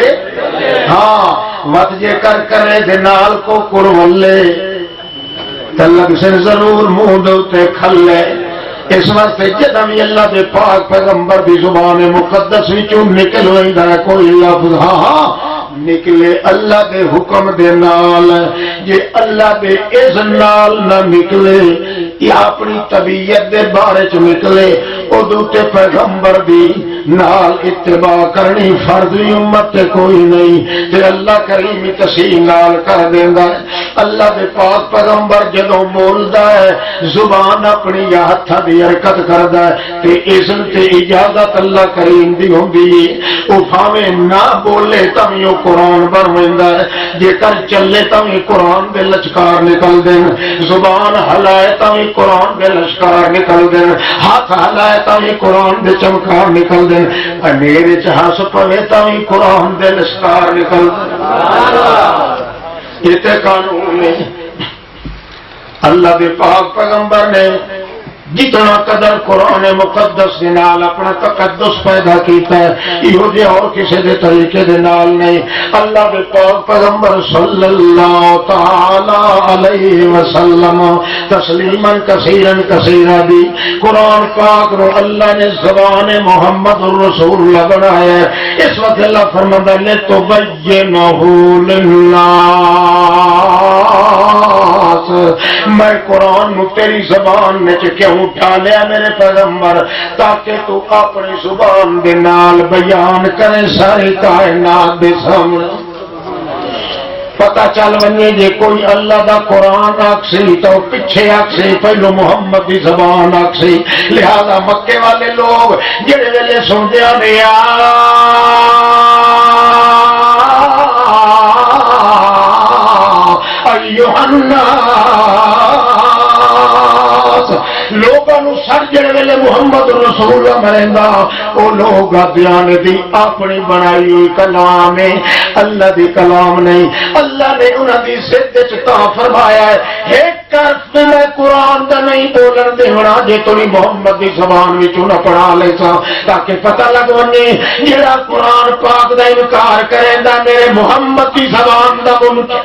ہاں مت جے کر کرے دے نال کو کرولے تلک سے ضرور منہ دوتے کھلے اس وقت جدہ بھی اللہ دے پاک پیغمبر دی زبان مقدس وچوں نکل ویندا کوئی لفظ ہاں نکلے اللہ دے حکم دے نال جے اللہ دے اذن نال نہ نکلے یا اپنی طبیعت دے بارے چ نکلے ادو تے پیغمبر دی نال اتباع کرنی فرض امت تے کوئی نہیں تے اللہ کریم تسیح نال کر دیندا ہے اللہ دے پاک پیغمبر جدوں بولدا ہے زبان اپنی یا ہتھاں دی حرکت کردا ہے تے اذن تے اجازت اللہ کریم دی ہوندی ہے او بھاویں نہ بولے تاں قرآن بنویندا ہے جے کر چلے تاں قرآن دے لچکار نکل دین زبان ہلائے تاں قرآن دے لشکار نکل دین ہاتھ ہلائے تاں قرآن دے چمکار نکل دین میرے چ ہس پوے تاں قرآن دے لشکار نکل دین یہ تے قانون ہے اللہ دے پاک پیغمبر نے جتنا قدر قرآن مقدس دے نال اپنا تقدس پیدا کیتا ہے یہ دے اور کسی دے طریقے دے نال نہیں اللہ دے پاک پیغمبر صلی اللہ تعالی علیہ وسلم تسلیما کثیرا کثیرا دی قرآن پاک رو اللہ نے زبان محمد الرسول اللہ بنایا ہے اس وقت اللہ فرماتا ہے لتبینہ للناس میں قرآن نو تیری زبان میں کیوں اٹھا لیا میرے پیغمبر تاکہ تو اپنی زبان دے نال بیان کرے ساری کائنات دے سامنے پتہ چل ونجے جے کوئی اللہ دا قرآن آکسی تو پیچھے آکسی پہلو محمد دی زبان آکسی لہذا مکے والے لوگ جڑے ویلے سن دیا نے ایوہ الناس پاس لوگوں نو سرجن ویلے محمد رسول اللہ مریندا او لوگ دیان دی اپنی بنائی ہوئی کلام ہے، اللہ دی کلام نہیں۔ اللہ نے انہاں دی ضد وچ تا فرمایا ہے ایک طرف میں قرآن دا نہیں بولن دینا جے تو محمد دی زبان وچوں نہ پڑھا لے سا تاکہ پتہ لگ ونے جڑا قرآن پاک دا انکار کریندا میرے محمد دی زبان دا منکر۔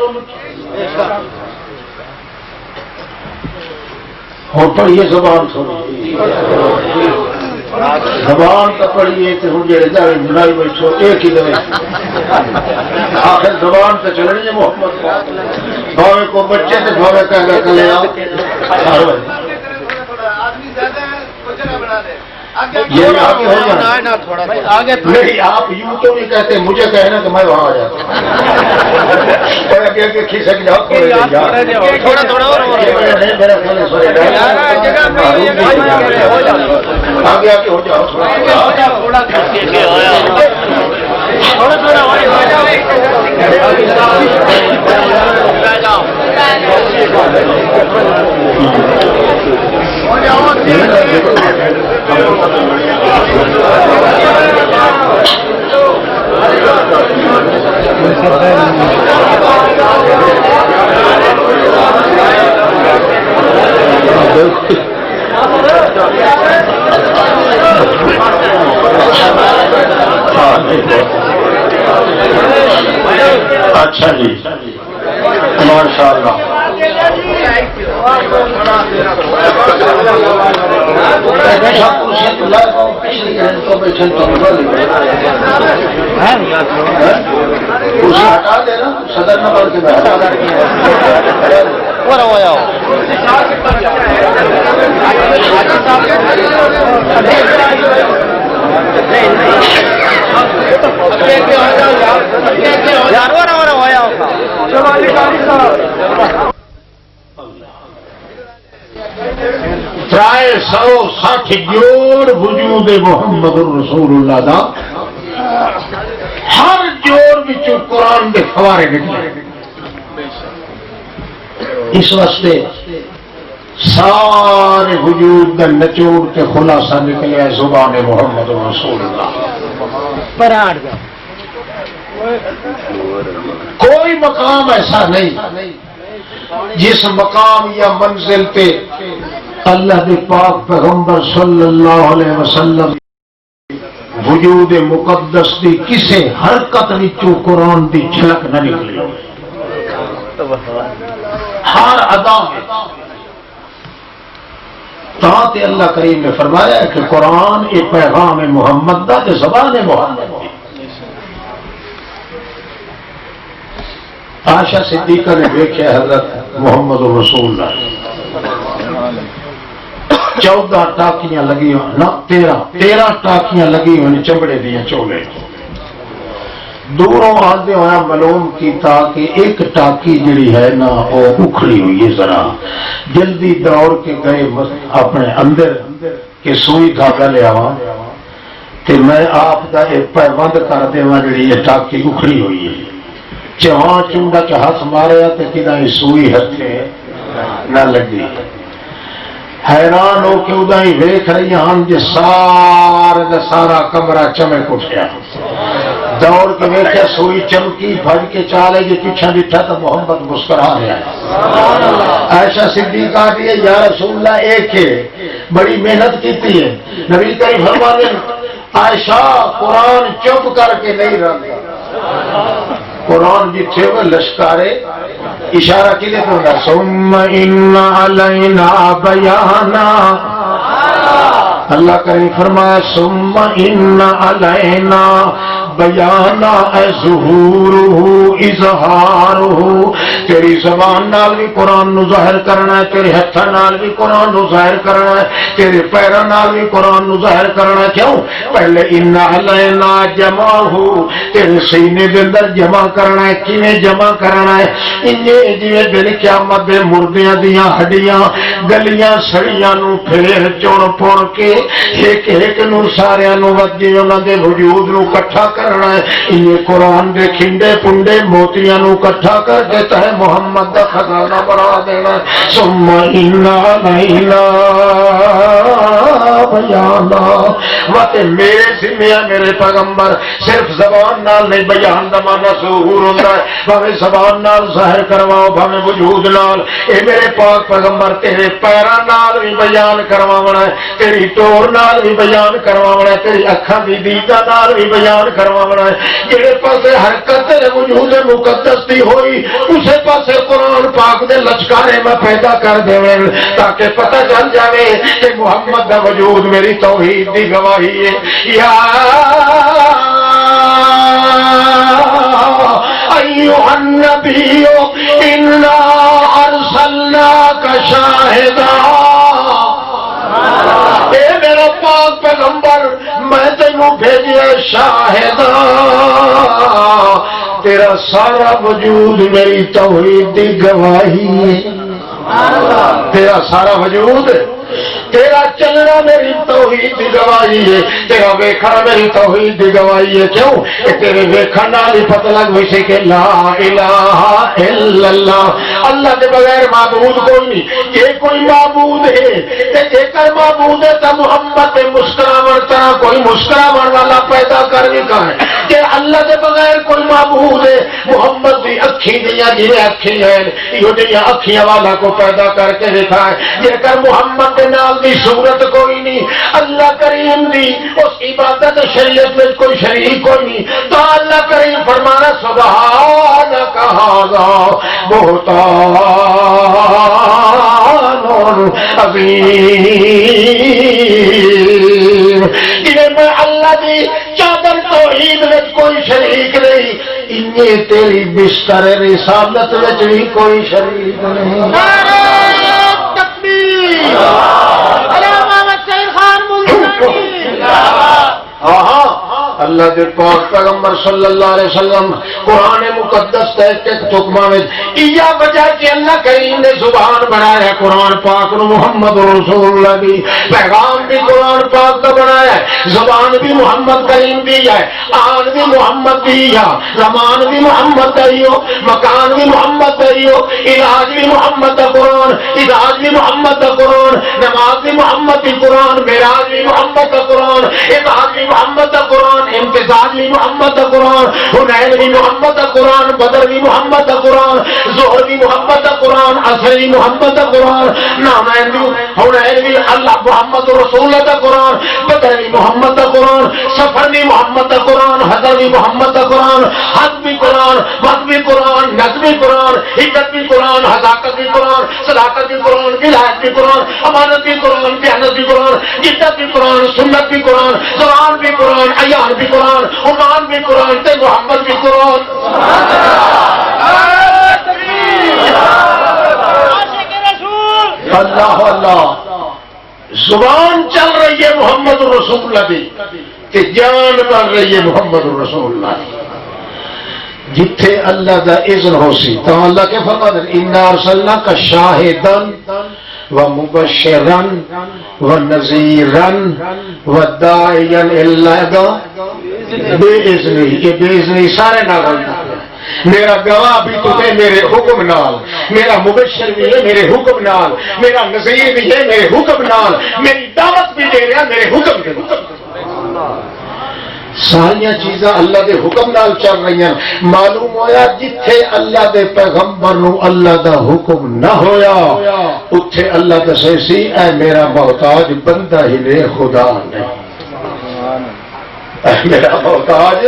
ہو پڑھیے زبان سنیے، زبان تو پڑھیے تو ہوں جی بنائی بیٹھو ایک ہی دے آخر زبان تو چلنی ہے محمد بھاوے کو بچے تو بھاوے کہہ گا کلے یہ آگے ہو جانا نہیں، آپ یوں تو نہیں کہتے، مجھے کہنا کہ میں وہاں آ جاتا آگے کھسک جاؤ تھوڑا تھوڑا آگے آگے ہو جاؤ اچھا جی ماشاء اللہ ہٹا دینا صدر نہ بڑھ کے ترائے 160 جوڑ وجود محمد رسول اللہ دا ہر جوڑ وچوں قرآن دے فوارے نکلے۔ اس واسطے سارے وجود دا نچوڑ کے خلاصہ نکلے زبان محمد رسول اللہ۔ کوئی مقام ایسا نہیں جس مقام یا منزل پہ اللہ کے پاک پیغمبر صلی اللہ علیہ وسلم وجود مقدس دی کسے حرکت وچوں قرآن دی جھلک نہ نکلی، ہر ادا میں تے اللہ کریم نے فرمایا کہ قرآن ایک پیغام محمد دا تے زبان محمد دی۔ عائشہ صدیقہ نے دیکھا حضرت محمد رسول اللہ 14 ٹاکیاں لگی ہوئی نہ 13 ٹاکیاں لگی ہوئی چمڑے دیا چولے، دوروں آدھے ہویا معلوم کیتا کہ ایک ٹاکی جڑی ہے نا وہ اکھڑی ہوئی ہے، ذرا جلدی دوڑ کے گئے اپنے اندر کہ سوئی دھاگا لے آواں تے میں آپ دا ایک پیبند کر دیواں جڑی یہ ٹاکی اکھڑی ہوئی ہے۔ چواں چونڈا کے ہاتھ ماریا تے کدا سوئی ہتھے نہ لگی، حیران ہو کے ادا ہی ویکھ رہی ہن جے سارا دا سارا کمرہ چمک اٹھیا، دوڑ کے ویکھیا سوئی چمکی، بھج کے چالے جے پیچھے ڈٹھا تو محمد مسکرا رہا ہے۔ عائشہ صدیقہ کہتی ہے یا رسول اللہ ایک ہے، بڑی محنت کیتی ہے، نبی کریم فرماتے ہیں عائشہ قرآن چپ کر کے نہیں رہتا، قرآن جتھے وہ لشکارے اشارہ کی لے پڑھا ثم ان علینا بیانا، اللہ کریم فرمایا ثم ان علینا بیانا اے ظہورہ اظہارہ، تیری زبان نال بھی قرآن نو ظاہر کرنا ہے، تیرے ہتھاں نال بھی قرآن نو ظاہر کرنا ہے، تیرے پیراں نال بھی قرآن نو ظاہر کرنا ہے۔ کیوں؟ پہلے ان علینا جمعہ، تیرے سینے دے اندر جمع کرنا ہے۔ کیویں جمع کرنا ہے؟ انجے جویں دل قیامت دے مردیاں دیاں ہڈیاں گلیاں سڑیاں نو پھیر چون پھڑ کے ایک ایک نو ساریاں نو وجے انہاں دے وجود نو اکٹھا کر کرنا ہے. یہ قرآن دے کھنڈے پنڈے موتیاں نو کٹھا کر دیتا ہے محمد دا خزانہ بنا دینا ہے. ثم انا علینا بیانا. واتے میرے ذمہ میرے پیغمبر صرف زبان نال نہیں بیان دا مانا ظہور ہوندا ہے. بھاوے زبان نال ظاہر کرواؤ بھاوے وجود نال. اے میرے پاک پیغمبر تیرے پیراں نال بھی بیان کرواونا ہے, تیری ٹور نال بھی بیان کرواونا ہے, تیری اکھاں دی دیدہ نال بھی بیان کرواونا ہے. جڑے پاسے حرکت تیرے وجود مقدس دی ہوئی اسے پاسے قرآن پاک دے لچکارے میں پیدا کر دیویں تاکہ پتہ چل جاوے کہ محمد دا وجود میری توحید دی گواہی ہے. یا ایھا النبی انا ارسلناک شاہدا. اے میرا پاک پیغمبر میں تینوں بھیجیا شاہدا. تیرا سارا وجود میری توحید دی گواہی ہے. تیرا سارا وجود تیرا چلنا میری توحید دی گواہی ہے. تیرا ویکھنا میری توحید دی گواہی ہے. کیوں کہ تیرے ویکھن نال ہی پتہ لگ ویسے کہ لا الہ الا اللہ, اللہ کے بغیر معبود کوئی نہیں. یہ کوئی معبود ہے تے کر معبود ہے تو محمد نے مسکراون طرح کوئی مسکراون والا پیدا کر بھی کہا ہے کہ اللہ کے بغیر کوئی معبود ہے. محمد دی اکھی دیاں جی اکھی ہیں یہ دیاں اکھیاں والا کو پیدا کر کے دکھا ہے. یہ کر محمد کے نال دی صورت کوئی نہیں. اللہ کریم دی اس عبادت شریعت میں کوئی شریک کوئی نہیں. تو اللہ کریم فرمانا سبحانک ھذا بہتان عظیم. جنہیں میں اللہ دی چادر توحید میں کوئی شریک نہیں, انہیں تیری بستر رسالت میں بھی کوئی شریک نہیں. اللہ کے پاک پیغمبر صلی اللہ علیہ وسلم قرآن مقدس کے حکماں میں یہ وجہ کہ اللہ کریم نے زبان بنایا ہے قرآن پاک نو محمد رسول اللہ کی پیغام بھی قرآن پاک کا بنایا ہے, زبان بھی محمد کریم دی ہے, آن بھی محمد دی ہے, زمان بھی محمد دی ہو, مکان بھی محمد دی ہو, علاج بھی محمد دا قرآن, علاج بھی محمد دا قرآن, نماز بھی محمد دی قرآن, معراج بھی محمد دا قرآن, عبادت بھی محمد دا قرآن, امتزاج بھی محمد دا قرآن, حنین بھی محمد دا قرآن, بدر بھی محمد دا قرآن, ظہر بھی محمد دا قرآن, عصر بھی محمد دا قرآن, نامین بھی حنین بھی اللہ محمد رسول اللہ دا قرآن, بدر بھی محمد دا قرآن, سفر بھی محمد دا قرآن, حضر بھی محمد دا قرآن, حد بھی قرآن, وقت بھی قرآن, نظم بھی قرآن, حکمت بھی قرآن, حذاقت بھی قرآن, صداقت بھی قرآن, ولایت بھی قرآن, امانت بھی قرآن, دیانت بھی قرآن, جدت بھی قرآن, سنت بھی قرآن, زبان بھی قرآن, ایان بھی قرآن, عمان بھی قرآن, تے محمد بھی قرآن. اللہ اللہ زبان چل رہی ہے محمد رسول اللہ دی تے جان بن رہی ہے محمد رسول اللہ دی. جتھے اللہ دا اذن ہو سی تو اللہ کے فرماتے ہیں انا ارسلناک شاہدن ومبشرا ونذیرا وداعیا الی اللہ باذنہ. یہ باذنہ سارے نال میرا گواہ بھی تو ہے میرے حکم نال, میرا مبشر بھی ہے میرے حکم نال, میرا نذیر بھی ہے میرے حکم نال, میری دعوت بھی دے رہا میرے حکم کے نال. ساریا چیزاں اللہ دے حکم نال چل رہی ہیں. معلوم ہویا جتھے اللہ دے پیغمبر نو اللہ دا حکم نہ ہویا اتھے اللہ دسے سی اے میرا محتاج بندہ ہی نے خدا نہیں, اے میرا محتاج.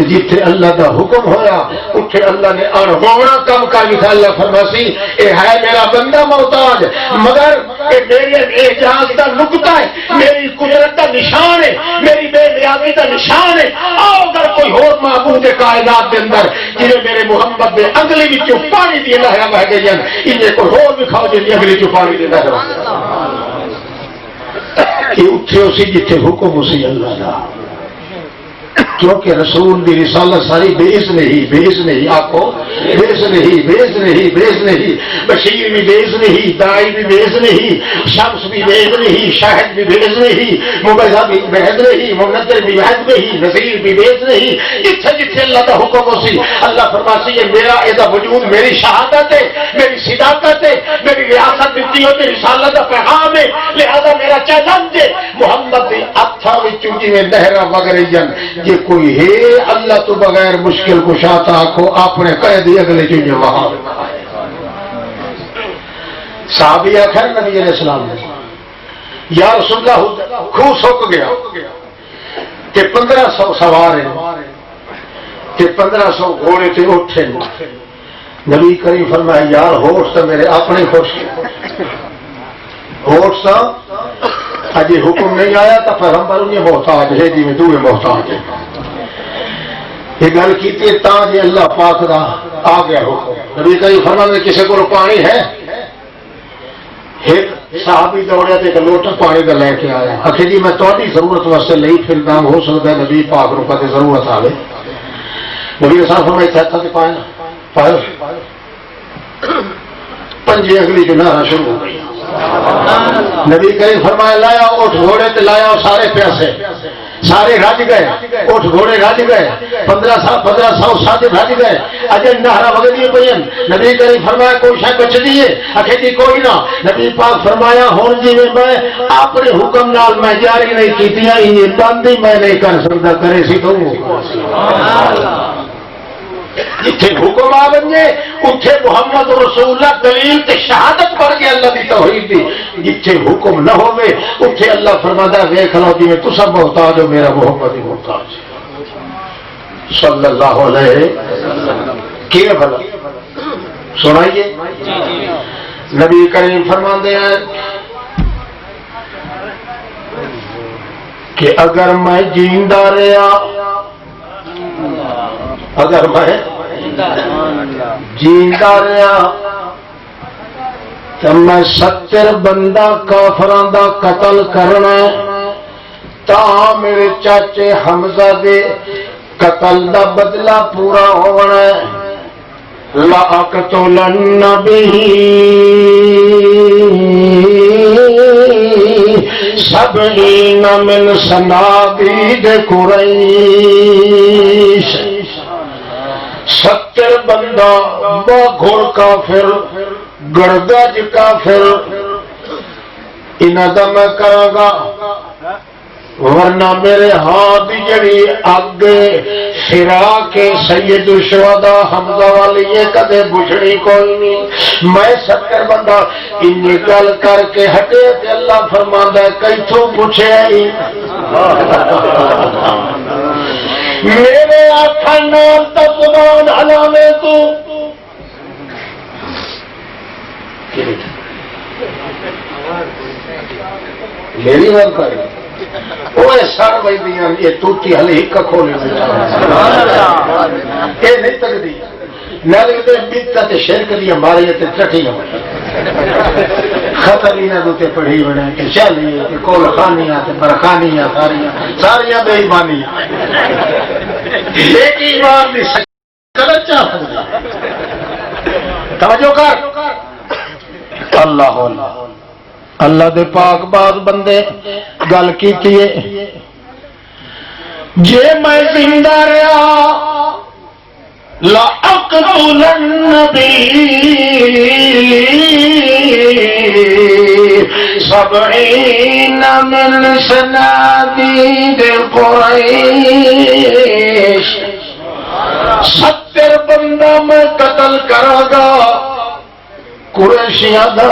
جتھے اللہ دا حکم ہویا اتھے اللہ نے انہونا کم کا لکھا. اللہ فرماسی اے ہے میرا بندہ محتاج مگر اے میرے اعجاز دا نقطہ ہے, میری قدرت دا نشان ہے, میری بے نیازی دا نشان ہے. آؤ اگر کوئی اور معبود کائنات دے اندر جنہیں میرے محمد دے انگلی وچوں پانی دی لہراں بہ گئی ہیں انہیں کوئی اور بھی کھاؤ جی انگلی وچوں پانی دی لہراں کہ اتھے اسی جتھے حکم اسی اللہ دا. کیونکہ رسول دی رسالت ساری بے اذن ہی آکھو بیس نہیں، بیس نہیں، بیس نہیں، بشیر بھی بیس نہیں، دائی بھی بیس نہیں، شمس بھی بیس نہیں، شاہد بھی بیس نہیں، مبیضہ بھی بیس نہیں، منذر بھی بیس نہیں، نذیر بھی بیس نہیں. جتھے جتھے اللہ کا حکم ہو سی اللہ فرماسی ہے میرا یہ وجود میری شہادت ہے، میری صداقت ہے، میری ریاست دیتی ہو، میری رسالت کا پیغام ہے، لہذا میرا چیلنج ہے محمد دی ہتھاں وچوں جویں نہراں وگ رہی ہیں جے کوئی ہے اللہ تو بغیر مشکل کشا تا آکھو اپنے کہہ دی اگلے چوں وہاں. صحابی آخر نبی علیہ السلام نے یا رسول اللہ خوہ سک گیا کہ 1500 سوار ہیں کہ 1500 گھوڑے تھے اٹھے. نبی کریم فرمایا یار ہوش تو میرے اپنے خوش ہوش سا اجے حکم نہیں آیا تو پیغمبر انہیں محتاج ہے جی میں دوے محتاج ہے. یہ گل کی جی اللہ پاک دا آ گیا حکم. نبی کریم فرمایا کسی کو پانی ہے؟ ایک صحابی دوڑیا تو ایک لوٹا پانی کا لے کے آیا. آخر جی میں تھوڑی ضرورت واسطے نہیں پھردا ہو سکتا ہے نبی پاک نو کدے ضرورت آئے. نبی صاحب فرمایا اتنا تو پایا پایا پنجے اگلی جو نعرہ شروع ہو گئی. نبی کریم فرمایا لایا اٹھ گھوڑے تے لایا سارے پیاسے سارے رج گئے. اٹھ گھوڑے رج گئے. 1500 ساتھ رج گئے. اجے نہرا وگدی پئی. نبی کریم فرمایا کوئی شے بچدی ہے؟ آخر جی کوئی نہ. نبی پاک فرمایا ہن جی میں اپنے حکم نال میں جاری نہیں کیتیاں یہ بند ہی میں نہیں کر سکتا کرے سی تو جتھے حکم آ بنے اتھے محمد رسول اللہ دلیل تے شہادت پڑھ کے اللہ دی توحید دی. جتھے حکم نہ ہوے اتھے اللہ فرماتا ہے ویکھ لو جی تساں محتاج ہو میرا محمد ہی محتاج صلی اللہ علیہ کی بھلا سنائیے. نبی کریم فرماتے ہیں کہ اگر میں جیندہ رہا اگر میں جیندہ رہا تو میں 70 بندہ کافراں دا قتل کرنا تا میرے چاچے حمزہ دے قتل دا بدلہ پورا ہونا. لَأَقْتُلَنَّ بِهِ 70 من صنادید قریش. 70 بندہ با گھوڑ کافر گڑگج کافر انہاں دا میں کراں گا ورنہ میرے ہاتھ جڑی اگ سرا کے سید الشہداء حمزہ والی یہ کدے بجھڑی کوئی نہیں. میں 70 بندہ ان گل کر کے ہٹے تے اللہ فرماندا ہے کیتھوں پوچھے میرے آنکھاں نال تا زبان ہلاوے تو میری بات کر وہ سر بجدیاں یہ ٹوٹی ہلے ایک کھولے یہ نہیں تکتی نہ لگتے بدعت شرک دیا ماری تے چٹیاں خطر انہاں دے پڑھی بنے کہ چالیے کہ کول خانیاں تے برخانیاں ساریاں بے ایمانیاں ایک ایمان دی شکل چاہتا توجہ کر اللہ اللہ دے پاک باز بندے گل کی جے میں زندہ رہا لَأَقْتُلَنَّ بِهِ 70 من صنادید قریش. 70 بندہ میں قتل کراں گا قریشیاں دا.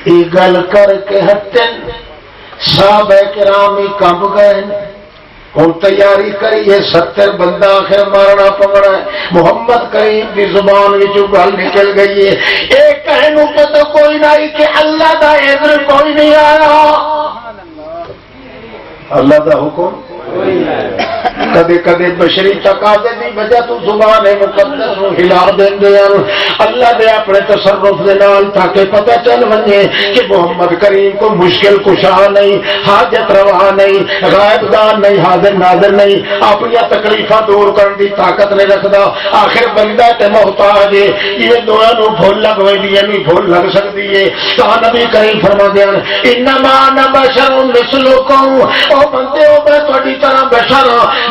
یہ گل کر کے ہٹن صحابہ کرام ہی کمب گئے. ہوں تیاری کریے 70 بندہ آخر مارنا پڑنا ہے. محمد کریم کی زبان وچوں گل نکل گئی ہے یہ کہنے پتہ کوئی نہیں کہ اللہ دا اذن کوئی نہیں آیا. اللہ دا حکم کدے کدے بشری تقاضے دی وجہ تو زبان مقدس نو ہلا دیندے ہیں اللہ دے اپنے تصرف دے نال تاکہ پتہ چل ونے کہ محمد کریم کو مشکل کشا نہیں، حاجت روا نہیں، غائب دان نہیں، حاضر ناظر نہیں، اپنی تکلیفاں دور کرنے دی طاقت نہیں رکھدا، آخر بندہ تے محتاج ہے، یہ دعا نو بھول لگ ویندی ہے، نہیں بھول لگ سکتی ہے۔ تو نبی کریم فرماندے ہیں انما انا بشر مثلکم، او بندے او میں تہاڈی طرح بشر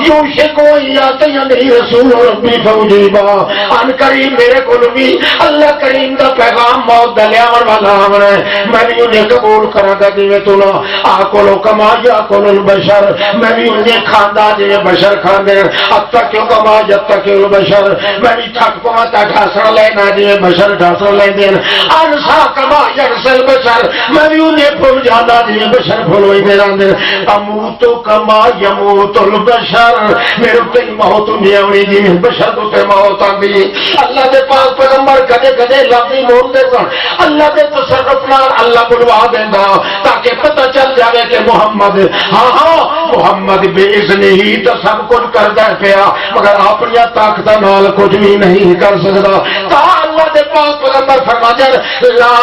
یوشکو یاتینی رسول ربی فوجیبا، ان قریب میرے کول بھی اللہ کریم دا پیغام موت دا لیاون والا آمنا ہے، میں بھی انہیں قبول کراں گا جویں تو نہ آکلو کما یاکل البشر، میں بھی انہیں کھاندا جویں بشر کھاندے ہیں، اتکیو کما یتکیو البشر، میں بھی تھک پواں تے ڈھاسا لینا جویں بشر ڈھاسا لیندے ہیں، انسا کما ینسل بشر، میں بھی انہیں بھول جانا جویں بشر بھولوندے رہندے ہیں، اموت کما یموت البشر، میرے تے موت نہیں آنی جی بشر تے موت آندی۔ اللہ دے پاک پیغمبر کدے کدے لفظ بولتے سن، اللہ دے تصرف نال اللہ بلوا دیندا تاکہ پتہ چل جاوے کہ محمد ہاں محمد بے اذن ہی تو سب کچھ کردا پیا مگر اپنی طاقت نال کچھ بھی نہیں کر سکدا۔ تا اللہ دے پاک پیغمبر فرماتے ہیں لا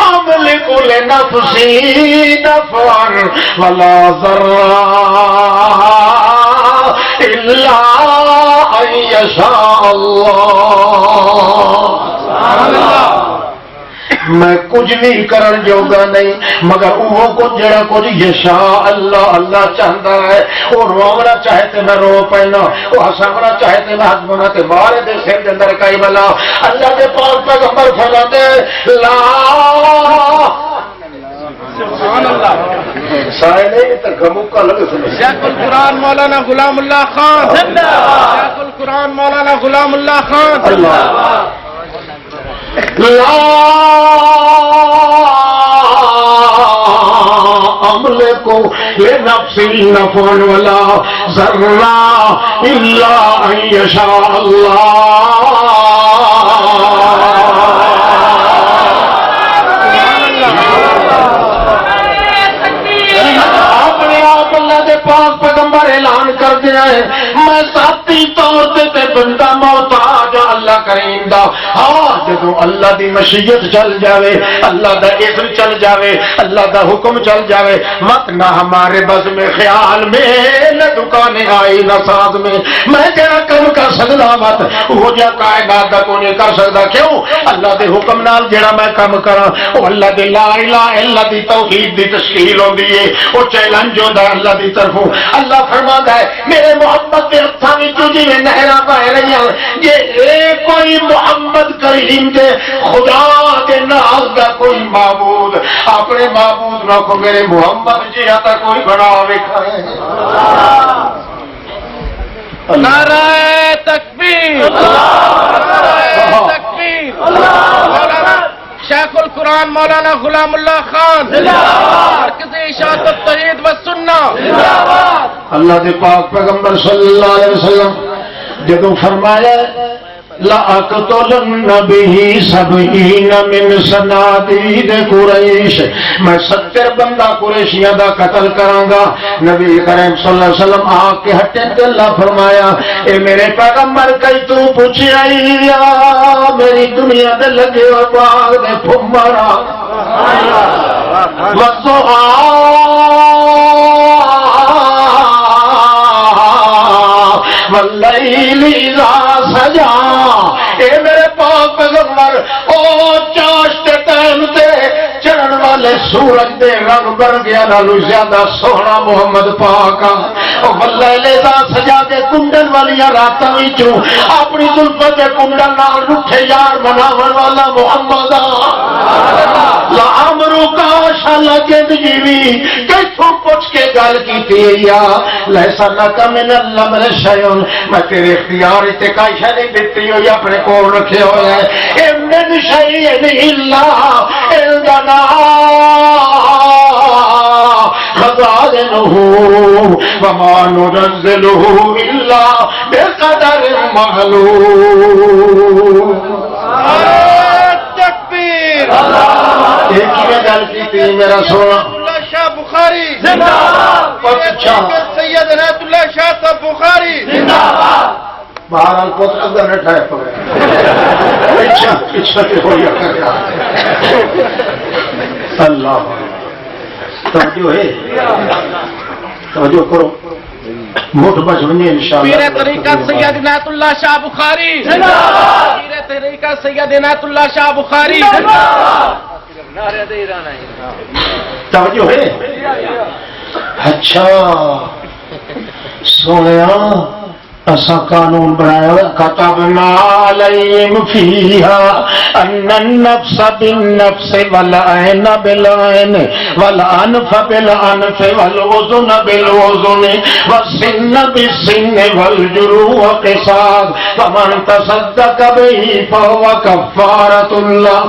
املک لنفسی نفعا ولا ضرا الا ان یشاء اللہ، میں کچھ نہیں کرن جوگا نہیں مگر وہ کچھ جڑا کچھ یشاء اللہ اللہ چاہتا ہے، وہ رونا چاہے تے میں رو پینا، وہ ہسانا چاہے تے میں ہس بنا تے مارے دے سر دے اندر کئی بلا۔ اللہ دے پاک پیغمبر فرماتے لا سبحان اللہ سائے نہیں تو گمو کا لگ سنے شیخ القرآن مولانا غلام اللہ خان، شیخ القرآن مولانا غلام اللہ خان۔ لا املک لنفسی نفعا ولا ضرا الا ان یشاء اللہ۔ پاک پیغمبر اعلان کر دیا ہے میں ذاتی طور تے بندہ محتاج اللہ کریم دا، ہاں جدوں اللہ دی مشیت چل جاوے، اللہ دا اذن چل جاوے، اللہ دا حکم چل جاوے، مت نہ ہمارے بس میں خیال میں نہ دکانے آئی نہ ساز میں جڑا کم کر سکدا مت وہ جا کائنات دا کوئی نہیں کر سکدا، کیوں اللہ دے حکم نال جڑا میں کم کراں وہ اللہ دے لا الہ الا اللہ دی توحید دی تشکیل ہوندی ہے، وہ چیلنج ہوندا اللہ دی طرفوں۔ اللہ فرماتا ہے میرے محمد کے ہاتھوں میں جی میں نہراں بہ رہی ہیں، یہ کوئی محمد کریم دے خدا دے ناز دا کوئی معبود اپنے معبود نہ کو میرے محمد جی آتا کوئی بڑا ویکھا ہے۔ نعرہ تکبیر، نعرہ تکبیر، مولانا شیخ القرآن مولانا غلام اللہ خان، مرکزی اشاعت التوحید والسنہ۔ اللہ دے پاک پیغمبر صلی اللہ علیہ وسلم جدوں فرمایا لَأَقْتُلَنَّ بِهِ سَبْعِينَ مِنْ صَنَادِيدِ قُرَيْشٍ، میں 70 بندہ قریشیاں دا قتل کراں گا۔ نبی کریم صلی اللہ علیہ وسلم آ کے ہٹے تے اللہ فرمایا اے میرے پیغمبر کئی تو پوچھی آئی میری دنیا دے لگے ہو باغ دے پھمرا واللیل اذا سجا، اے میرے پاک پیغمبر او چاش کے ٹائم تے چڑھن والے سورج دے رنگ برگیا نالو زیادہ سونا محمد پاک او واللیل اذا سجا دے کنڈن والی راتاں وچوں اپنی زلفاں دے کنڈن نال رٹھے یار مناون والا محمد لامرو کا شالا جد جیوی کیتھوں پوچھ کے گل کیتی یا لیسا نہ من اللہ من شیون، میں تیرے اختیار تے کئی شے نہیں دتی ہوئی اپنے کول رکھے ہوئے ہیں، اے من شیئن الا عندنا خزائنہ وما ننزلہ الا بقدر معلوم۔ تکبیر، ایک ہی میں گل کی میرا سونا شاہ بخاری زندہ باد سید عنایت اللہ شاہ صاحب بخاری زندہ باد بہرحال پوت اگر نہ ٹھائے پڑے اچھا ہو یا اللہ توجہ ہے توجہ کرو مٹھ بچ بنے انشاءاللہ پیر طریقہ سید عنایت اللہ شاہ بخاری زندہ باد پیر طریقہ سید عنایت اللہ شاہ بخاری توجہ ہے اچھا سویا اسا قانون بنایا كتبنا عليهم فيها ان النفس بالنفس والعين بالعين والانف بالانف والاذن بالاذن والسن بالسن والجروح قصاص ومن تصدق به فهو كفارة الله